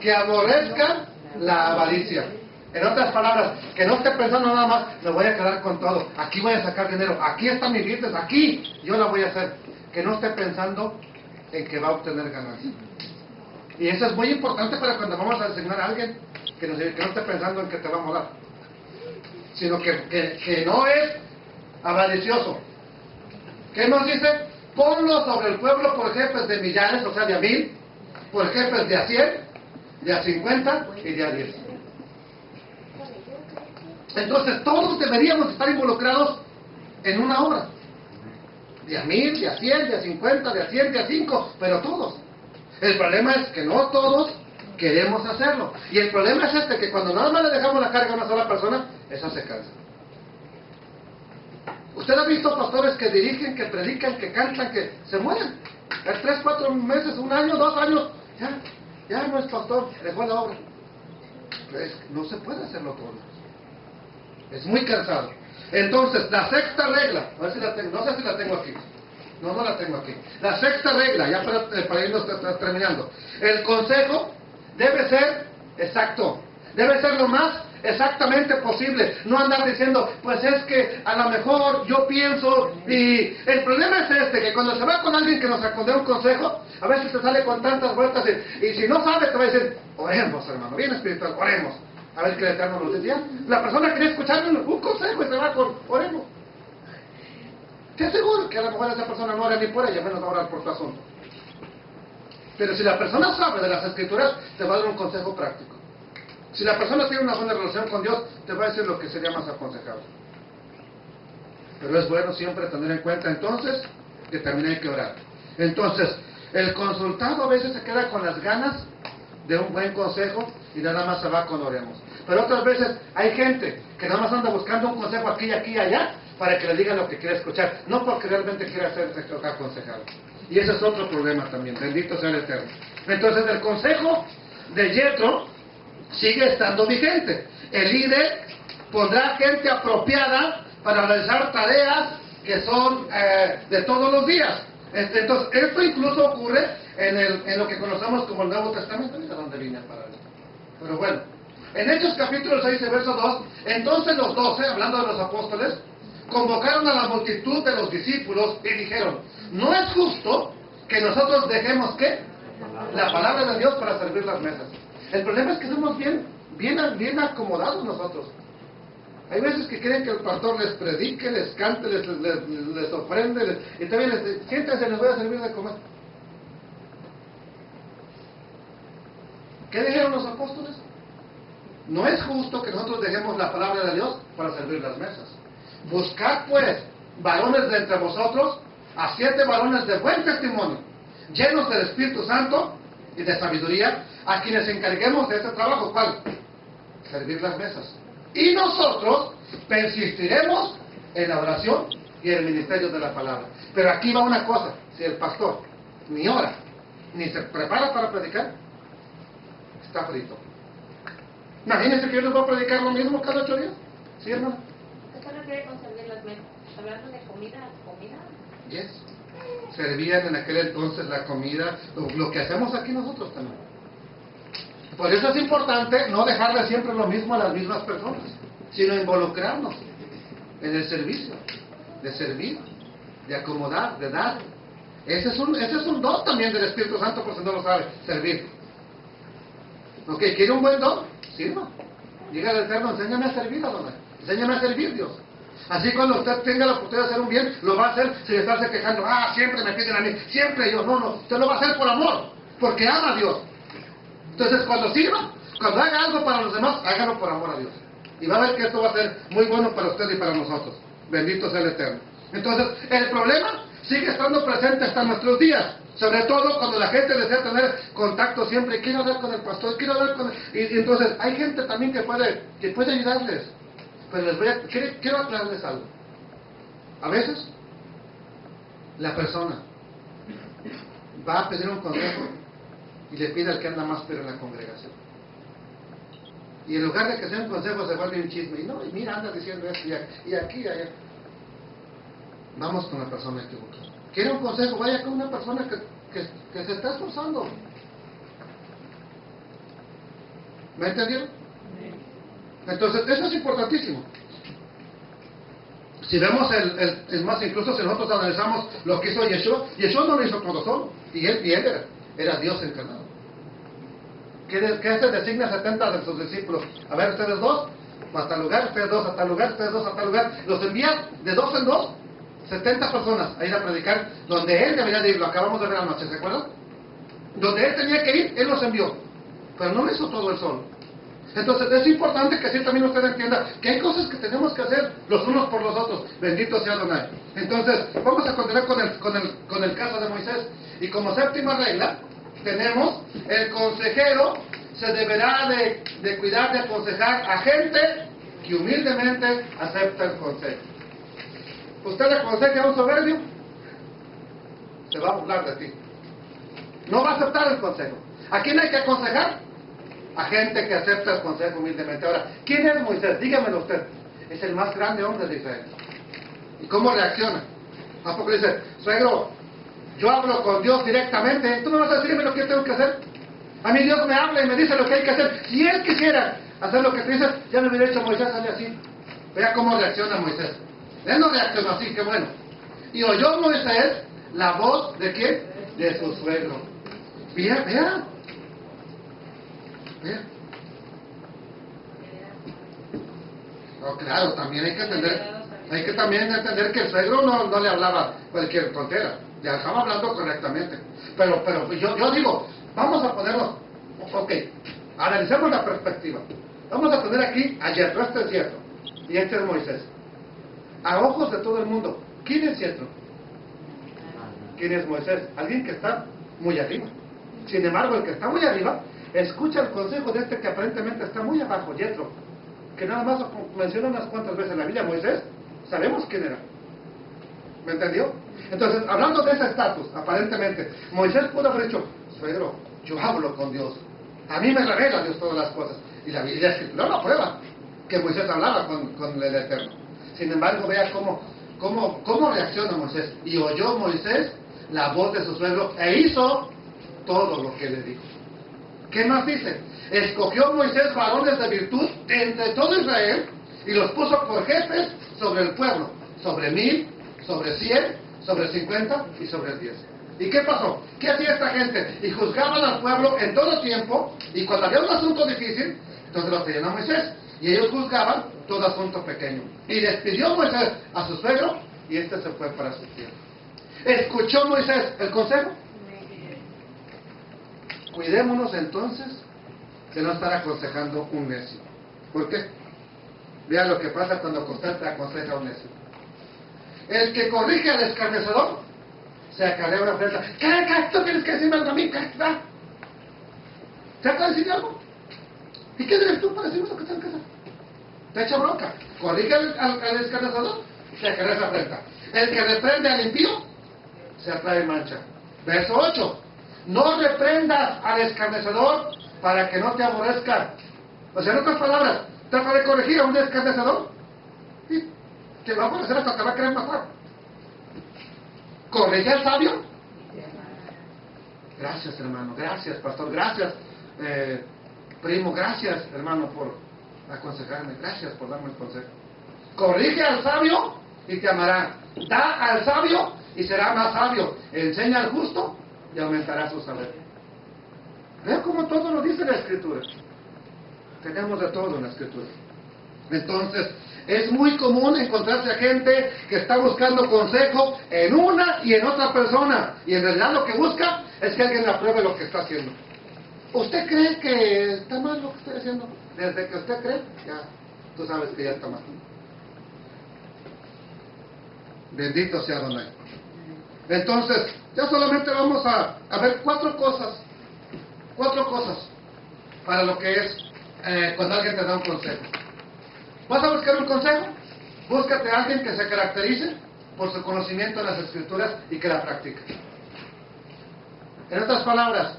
S1: Que aborrezca la avaricia. En otras palabras, que no esté pensando nada más, me voy a quedar con todo. Aquí voy a sacar dinero. Aquí está mi business. Aquí yo la voy a hacer. Que no esté pensando en que va a obtener ganancias. Y eso es muy importante para cuando vamos a designar a alguien. Que no esté pensando en que te va a molar. Sino que no es avaricioso. ¿Qué nos dice? Ponlo sobre el pueblo por jefes de millares, o sea, de a 1000, por jefes de a 100, de a 50 y de a 10. Entonces, todos deberíamos estar involucrados en una obra. De a 1000, de a 100, de a 50, de a 100, de a 5, pero todos. El problema es que no todos queremos hacerlo. Y el problema es que cuando nada más le dejamos la carga a una sola persona, esa se cansa. ¿Usted ha visto pastores que dirigen, que predican, que cantan, que se mueren? En 3, 4 meses, 1 año, 2 años, ya no es pastor, dejó la obra. No se puede hacerlo todo. Es muy cansado. Entonces, la sexta regla, a ver si la tengo, no sé si la tengo aquí. No la tengo aquí. La sexta regla, ya para irnos terminando. El consejo debe ser exacto. Debe ser lo más exactamente posible. No andar diciendo, pues es que a lo mejor yo pienso. Y el problema es que cuando se va con alguien que nos acondea un consejo, a veces te sale con tantas vueltas y si no sabe te va a decir, oremos, hermano, bien espiritual, oremos. A ver qué el Eterno nos decía. La persona quería escuchar un consejo y se va con, oremos. Te aseguro que a lo mejor esa persona no ora ni por ella, menos va a orar por tu asunto. Pero si la persona sabe de las escrituras, te va a dar un consejo práctico. Si la persona tiene una buena relación con Dios, te va a decir lo que sería más aconsejable. Pero es bueno siempre tener en cuenta entonces que también hay que orar. Entonces, el consultado a veces se queda con las ganas de un buen consejo y nada más se va con oremos. Pero otras veces hay gente que nada más anda buscando un consejo aquí, aquí y allá para que le digan lo que quiere escuchar, no porque realmente quiera ser aconsejado. Y ese es otro problema también, bendito sea el Eterno. Entonces el consejo de Yetro sigue estando vigente. El líder pondrá gente apropiada para realizar tareas que son de todos los días. Entonces, esto incluso ocurre en lo que conocemos como el Nuevo Testamento. ¿De dónde vine para esto? Pero bueno, en Hechos capítulo 6, verso 2, entonces los 12, hablando de los apóstoles, convocaron a la multitud de los discípulos y dijeron, no es justo que nosotros dejemos ¿qué? La palabra de Dios para servir las mesas. El problema es que somos bien acomodados nosotros. Hay veces que quieren que el pastor les predique, les cante, les ofrende, y también les dice, siéntense, les voy a servir de comer. ¿Qué dijeron los apóstoles? No es justo que nosotros dejemos la palabra de Dios para servir las mesas. Buscad pues varones de entre vosotros a 7 varones de buen testimonio, llenos del Espíritu Santo y de sabiduría, a quienes encarguemos de este trabajo. ¿Cuál? Servir las mesas. Y nosotros persistiremos en la oración y en el ministerio de la palabra. Pero aquí va una cosa, si el pastor ni ora, ni se prepara para predicar, está frito. Imagínense que yo les voy a predicar lo mismo cada 8 días. ¿Sí, hermano?
S2: ¿Esto no quiere concebir las mesas? Hablando de comida, comida.
S1: Yes. Servían en aquel entonces la comida, lo que hacemos aquí nosotros también. Por eso es importante no dejarle siempre lo mismo a las mismas personas, sino involucrarnos en el servicio, de servir, de acomodar, de dar. Ese es un don también del Espíritu Santo, por si no lo sabe, servir. Ok, ¿quiere un buen don? Sirva. Dígale al Eterno, enséñame a servir, Adonai. Enséñame a servir, Dios. Así cuando usted tenga la oportunidad de hacer un bien, lo va a hacer sin estarse quejando. Siempre me piden a mí, siempre yo. No, usted lo va a hacer por amor, porque ama a Dios. Entonces cuando sirva, cuando haga algo para los demás, hágalo por amor a Dios. Y va a ver que esto va a ser muy bueno para usted y para nosotros. Bendito sea el Eterno. Entonces, el problema sigue estando presente hasta nuestros días. Sobre todo cuando la gente desea tener contacto siempre. Quiero hablar con el pastor, quiero hablar con él. Y entonces, hay gente también que puede ayudarles. Pero quiero aclararles algo. A veces, la persona va a pedir un consejo y le pide al que anda más pero en la congregación. Y en lugar de que sea un consejo, se vuelve un chisme. Y mira, anda diciendo esto y aquí y allá. Vamos con la persona equivocada. ¿Quiere un consejo? Vaya con una persona que se está esforzando. ¿Me entendieron? Entonces, eso es importantísimo. Si vemos es más, incluso si nosotros analizamos lo que hizo Yeshua no lo hizo todo solo. Y él era Dios encarnado. ¿Qué se designa 70 de sus discípulos? A ver, ustedes dos, a tal lugar, ustedes dos a tal lugar, ustedes dos a tal lugar. Los envía de 2 en 2, 70 personas a ir a predicar, donde él debería de ir, lo acabamos de ver anoche, ¿se acuerdan? Donde él tenía que ir, él los envió. Pero no lo hizo todo él solo. Entonces es importante que así también usted entienda que hay cosas que tenemos que hacer los unos por los otros. Bendito sea Adonai. Entonces, vamos a continuar con el caso de Moisés. Y como séptima regla, tenemos el consejero se deberá de cuidar de aconsejar a gente que humildemente acepta el consejo. Usted le aconseja a un soberbio, se va a burlar de ti. No va a aceptar el consejo. ¿A quién hay que aconsejar? A gente que acepta el consejo humildemente. Ahora, ¿quién es Moisés? Dígamelo usted. Es el más grande hombre de Israel. ¿Y cómo reacciona? ¿A poco le dice, suegro, yo hablo con Dios directamente, tú me vas a decirme lo que yo tengo que hacer? A mí Dios me habla y me dice lo que hay que hacer. Si Él quisiera hacer lo que tú dices, ya me hubiera hecho Moisés, sale así. Vea cómo reacciona Moisés. Él no reaccionó así, qué bueno. Y oyó Moisés la voz ¿de quién? De su suegro. Vea. No, claro, también hay que entender que el suegro no le hablaba cualquier tontera, ya estaba hablando correctamente. Pero yo digo, vamos a ponernos, ok, analicemos la perspectiva. Vamos a poner aquí a Yetro, este es Yetro, y este es Moisés. A ojos de todo el mundo, ¿quién es Yetro? ¿Quién es Moisés? Alguien que está muy arriba. Sin embargo, el que está muy arriba escucha el consejo de este que aparentemente está muy abajo, Yetro, que nada más menciona unas cuantas veces en la Biblia. Moisés, sabemos quién era. ¿Me entendió? Entonces, hablando de ese estatus, aparentemente, Moisés pudo haber dicho, suegro, yo hablo con Dios. A mí me revela Dios todas las cosas. Y la Escritura lo prueba, que Moisés hablaba con el Eterno. Sin embargo, vea cómo reacciona Moisés. Y oyó Moisés la voz de su suegro e hizo todo lo que le dijo. ¿Qué más dice? Escogió Moisés varones de virtud de entre todo Israel y los puso por jefes sobre el pueblo, sobre 1000, sobre 100, sobre 50 y sobre 10. ¿Y qué pasó? ¿Qué hacía esta gente? Y juzgaban al pueblo en todo tiempo, y cuando había un asunto difícil, entonces lo traían a Moisés, y ellos juzgaban todo asunto pequeño. Y despidió Moisés a su suegro, y este se fue para su tierra. ¿Escuchó Moisés el consejo? Cuidémonos entonces de no estar aconsejando un necio. ¿Por qué? Vea lo que pasa cuando usted te aconseja a un necio. El que corrige al escarnecedor se acarrea una ofensa. ¿Qué? ¿Tú tienes que decirme algo a mí? ¿Qué? ¿Te acaba de decir algo? ¿Y qué eres tú para decirme lo que está en casa? Te echa bronca. Corrige al escarnecedor, se acarrea esa ofensa. El que reprende al impío se atrae mancha. Verso 8. No reprendas al escarnecedor para que no te aborrezca. O sea, en otras palabras, trata de corregir a un escarnecedor y te va a parecer hasta te va a querer matar. Corrige al sabio. Gracias, hermano, gracias, pastor, gracias, primo, gracias, hermano, por aconsejarme, gracias por darme el consejo. Corrige al sabio y te amará. Da al sabio y será más sabio. Enseña al justo y aumentará su saber. Veo como todo lo dice la Escritura. Tenemos de todo en la Escritura. Entonces, es muy común encontrarse a gente que está buscando consejo en una y en otra persona. Y en realidad lo que busca es que alguien apruebe lo que está haciendo. ¿Usted cree que está mal lo que estoy haciendo? Desde que usted cree, ya, tú sabes que ya está mal. Bendito sea Adonai. Entonces, ya solamente vamos a ver cuatro cosas para lo que es cuando alguien te da un consejo. ¿Vas a buscar un consejo? Búscate a alguien que se caracterice por su conocimiento de las Escrituras y que la practique. En otras palabras,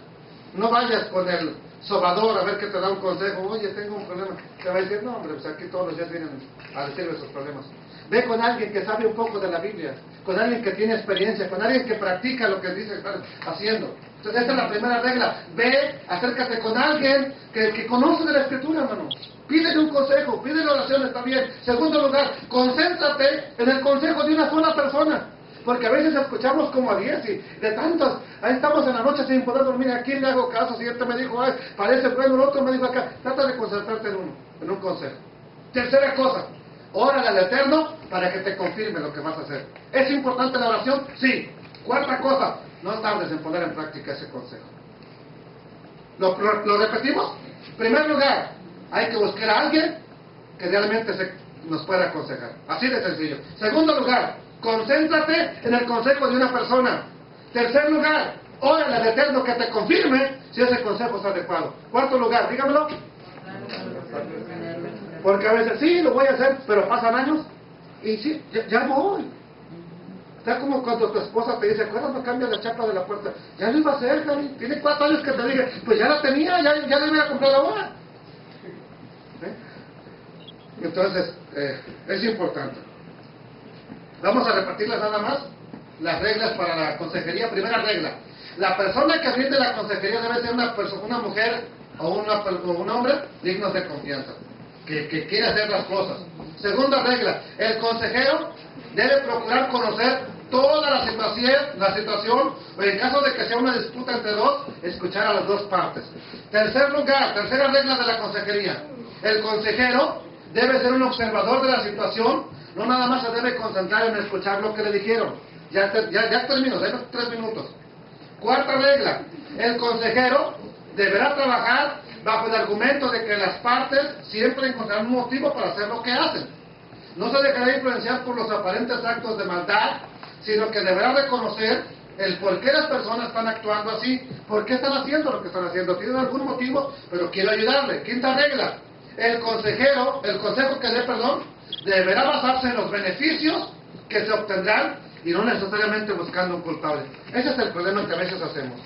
S1: no vayas con el sobador a ver que te da un consejo. Oye, tengo un problema. Te va a decir, no hombre, pues aquí todos los días vienen a decirle esos problemas. Ve con alguien que sabe un poco de la Biblia, con alguien que tiene experiencia, con alguien que practica lo que dice estar haciendo. Entonces esta es la primera regla. Ve, acércate con alguien que conoce de la Escritura, hermano. Pídele un consejo, pídele oración, está bien. Segundo lugar, concéntrate en el consejo de una sola persona. Porque a veces escuchamos como a 10 y de tantos, ahí estamos en la noche sin poder dormir. ¿A quién le hago caso? Si este me dijo, ay, parece bueno, el otro me dijo acá. Trata de concentrarte en un consejo. Tercera cosa, órale al Eterno para que te confirme lo que vas a hacer. ¿Es importante la oración? Sí. Cuarta cosa, no tardes en poner en práctica ese consejo. ¿Lo repetimos? En primer lugar, hay que buscar a alguien que realmente nos pueda aconsejar. Así de sencillo. Segundo lugar, concéntrate en el consejo de una persona. Tercer lugar, órale al Eterno que te confirme si ese consejo es adecuado. Cuarto lugar, dígamelo. Porque a veces sí, lo voy a hacer, pero pasan años y sí, ya voy. Está como cuando tu esposa te dice, ¿cuándo cambia la chapa de la puerta? Ya lo iba a hacer, Gaby. Tiene 4 años que te dije, pues ya la tenía, ya le voy a comprar ahora. Entonces, es importante. Vamos a repartirlas nada más, las reglas para la consejería. Primera regla, la persona que rinde la consejería debe ser una mujer o un hombre dignos de confianza, que quiere hacer las cosas. Segunda regla, el consejero debe procurar conocer toda la situación, o en caso de que sea una disputa entre dos, escuchar a las dos partes. Tercer lugar, tercera regla de la consejería, el consejero debe ser un observador de la situación, no nada más se debe concentrar en escuchar lo que le dijeron. Ya termino, de 3 minutos. Cuarta regla, el consejero deberá trabajar bajo el argumento de que las partes siempre encontrarán un motivo para hacer lo que hacen. No se dejará influenciar por los aparentes actos de maldad, sino que deberá reconocer el por qué las personas están actuando así, por qué están haciendo lo que están haciendo. Tienen algún motivo, pero quiero ayudarle. Quinta regla, el consejo que dé, deberá basarse en los beneficios que se obtendrán y no necesariamente buscando un culpable. Ese es el problema que a veces hacemos.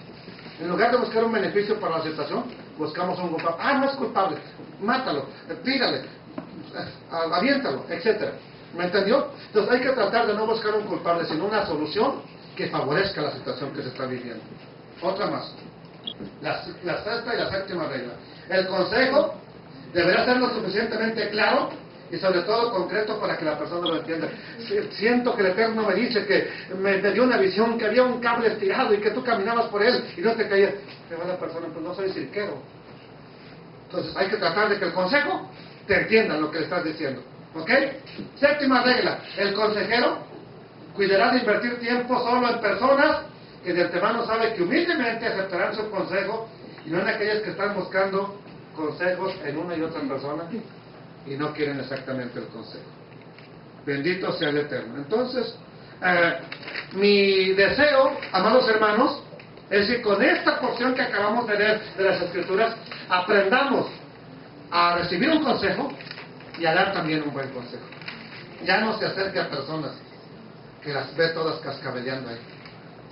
S1: En lugar de buscar un beneficio para la situación, buscamos un culpable. Ah, no es culpable, mátalo, tírale, aviéntalo, etc. ¿Me entendió? Entonces hay que tratar de no buscar un culpable, sino una solución que favorezca la situación que se está viviendo. Otra más. La sexta y la séptima regla. El consejo deberá ser lo suficientemente claro y sobre todo concreto para que la persona lo entienda. Siento que el Eterno me dice que me dio una visión, que había un cable estirado y que tú caminabas por él y no te caías. Te va la persona, pues no soy cirquero. Entonces hay que tratar de que el consejo te entienda lo que le estás diciendo. ¿Ok? Séptima regla. El consejero cuidará de invertir tiempo solo en personas que de antemano sabe que humildemente aceptarán su consejo y no en aquellas que están buscando consejos en una y otra persona y no quieren exactamente el consejo. Bendito sea el Eterno. Entonces, mi deseo, amados hermanos, es que con esta porción que acabamos de leer de las Escrituras, aprendamos a recibir un consejo y a dar también un buen consejo. Ya no se acerque a personas que las ve todas cascabeleando ahí.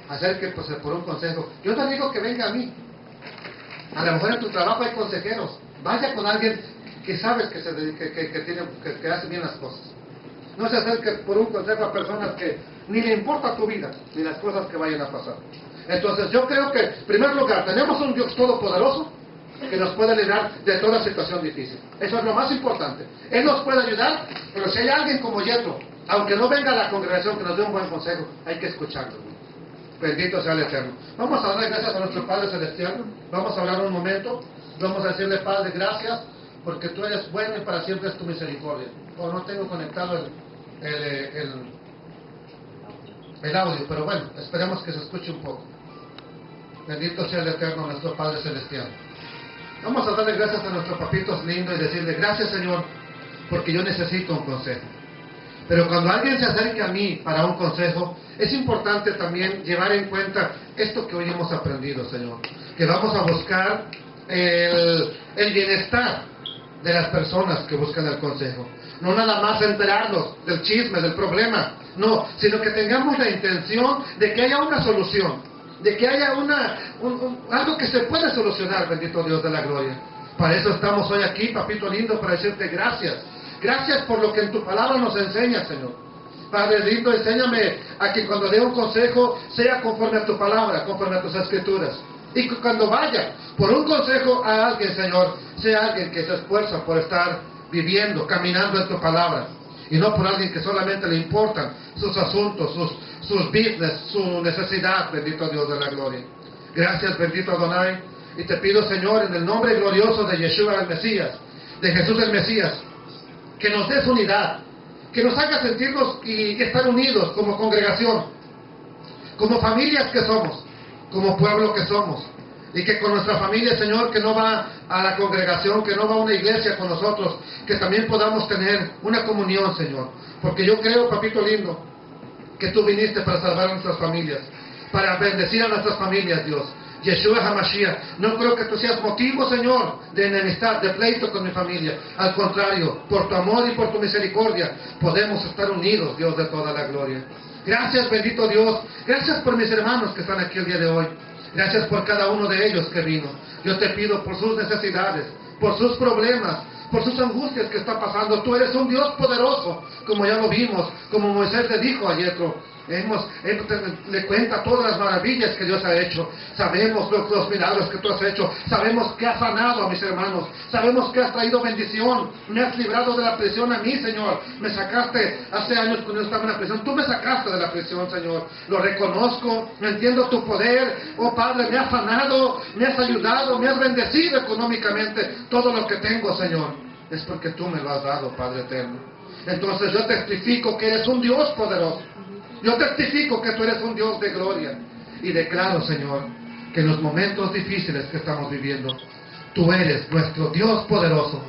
S1: Acérquese por un consejo. Yo no digo que venga a mí. A lo mejor en tu trabajo hay consejeros. Vaya con alguien que sabes que que hace bien las cosas. No se acerque por un consejo a personas que ni le importa tu vida, ni las cosas que vayan a pasar. Entonces yo creo que, en primer lugar, tenemos un Dios todopoderoso que nos puede librar de toda situación difícil. Eso es lo más importante. Él nos puede ayudar, pero si hay alguien como Yetro, aunque no venga a la congregación que nos dé un buen consejo, hay que escucharlo. Bendito sea el Eterno. Vamos a dar gracias a nuestro Padre Celestial. Vamos a hablar un momento. Vamos a decirle, Padre, gracias, porque tú eres bueno y para siempre es tu misericordia. Oh, no tengo conectado el audio, pero bueno, esperemos que se escuche un poco. Bendito sea el Eterno, nuestro Padre Celestial. Vamos a darle gracias a nuestro papito lindo y decirle, gracias, Señor, porque yo necesito un consejo. Pero cuando alguien se acerque a mí para un consejo, es importante también llevar en cuenta esto que hoy hemos aprendido, Señor. Que vamos a buscar el bienestar de las personas que buscan el consejo. No nada más enterarnos del chisme, del problema, no, sino que tengamos la intención de que haya una solución, de que haya algo que se pueda solucionar, bendito Dios de la gloria. Para eso estamos hoy aquí, papito lindo, para decirte gracias. Gracias por lo que en tu palabra nos enseñas, Señor. Padre lindo, enséñame a que cuando dé un consejo sea conforme a tu palabra, conforme a tus escrituras. Y que cuando vaya por un consejo a alguien, Señor, sea alguien que se esfuerza por estar viviendo, caminando en tu palabra. Y no por alguien que solamente le importan sus asuntos, sus business, su necesidad, bendito Dios de la gloria. Gracias, bendito Adonai. Y te pido, Señor, en el nombre glorioso de Yeshua el Mesías, de Jesús el Mesías, que nos des unidad, que nos haga sentirnos y estar unidos como congregación, como familias que somos, como pueblo que somos, y que con nuestra familia, Señor, que no va a la congregación, que no va a una iglesia con nosotros, que también podamos tener una comunión, Señor, porque yo creo, papito lindo, que tú viniste para salvar a nuestras familias, para bendecir a nuestras familias, Dios. Yeshua HaMashiach, no creo que tú seas motivo, Señor, de enemistad, de pleito con mi familia. Al contrario, por tu amor y por tu misericordia, podemos estar unidos, Dios de toda la gloria. Gracias, bendito Dios. Gracias por mis hermanos que están aquí el día de hoy. Gracias por cada uno de ellos que vino. Yo te pido por sus necesidades, por sus problemas, por sus angustias que está pasando. Tú eres un Dios poderoso, como ya lo vimos, como Moisés le dijo a Yetro. Él le cuenta todas las maravillas que Dios ha hecho. Sabemos los milagros que tú has hecho. Sabemos que has sanado a mis hermanos. Sabemos que has traído bendición. Me has librado de la prisión a mí, Señor. Me sacaste hace años cuando yo estaba en la prisión. Tú me sacaste de la prisión, Señor. Lo reconozco. Entiendo tu poder. Oh Padre, me has sanado, me has ayudado, me has bendecido económicamente. Todo lo que tengo, Señor, es porque tú me lo has dado, Padre eterno. Entonces yo testifico que eres un Dios poderoso. Yo testifico que tú eres un Dios de gloria. Y declaro, Señor, que en los momentos difíciles que estamos viviendo, tú eres nuestro Dios poderoso,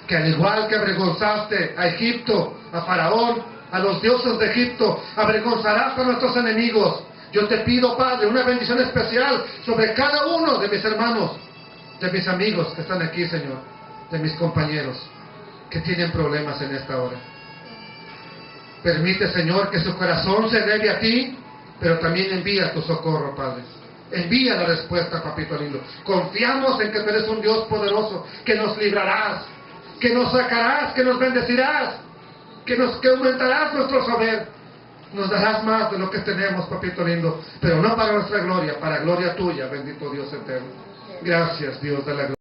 S1: que al igual que avergonzaste a Egipto, a Faraón, a los dioses de Egipto, avergonzarás a nuestros enemigos. Yo te pido, Padre, una bendición especial sobre cada uno de mis hermanos, de mis amigos que están aquí, Señor, de mis compañeros que tienen problemas en esta hora. Permite, Señor, que su corazón se eleve a ti, pero también envía tu socorro, Padre. Envía la respuesta, papito lindo. Confiamos en que tú eres un Dios poderoso, que nos librarás, que nos sacarás, que nos bendecirás, que aumentarás nuestro saber. Nos darás más de lo que tenemos, papito lindo, pero no para nuestra gloria, para gloria tuya, bendito Dios eterno. Gracias, Dios de la gloria.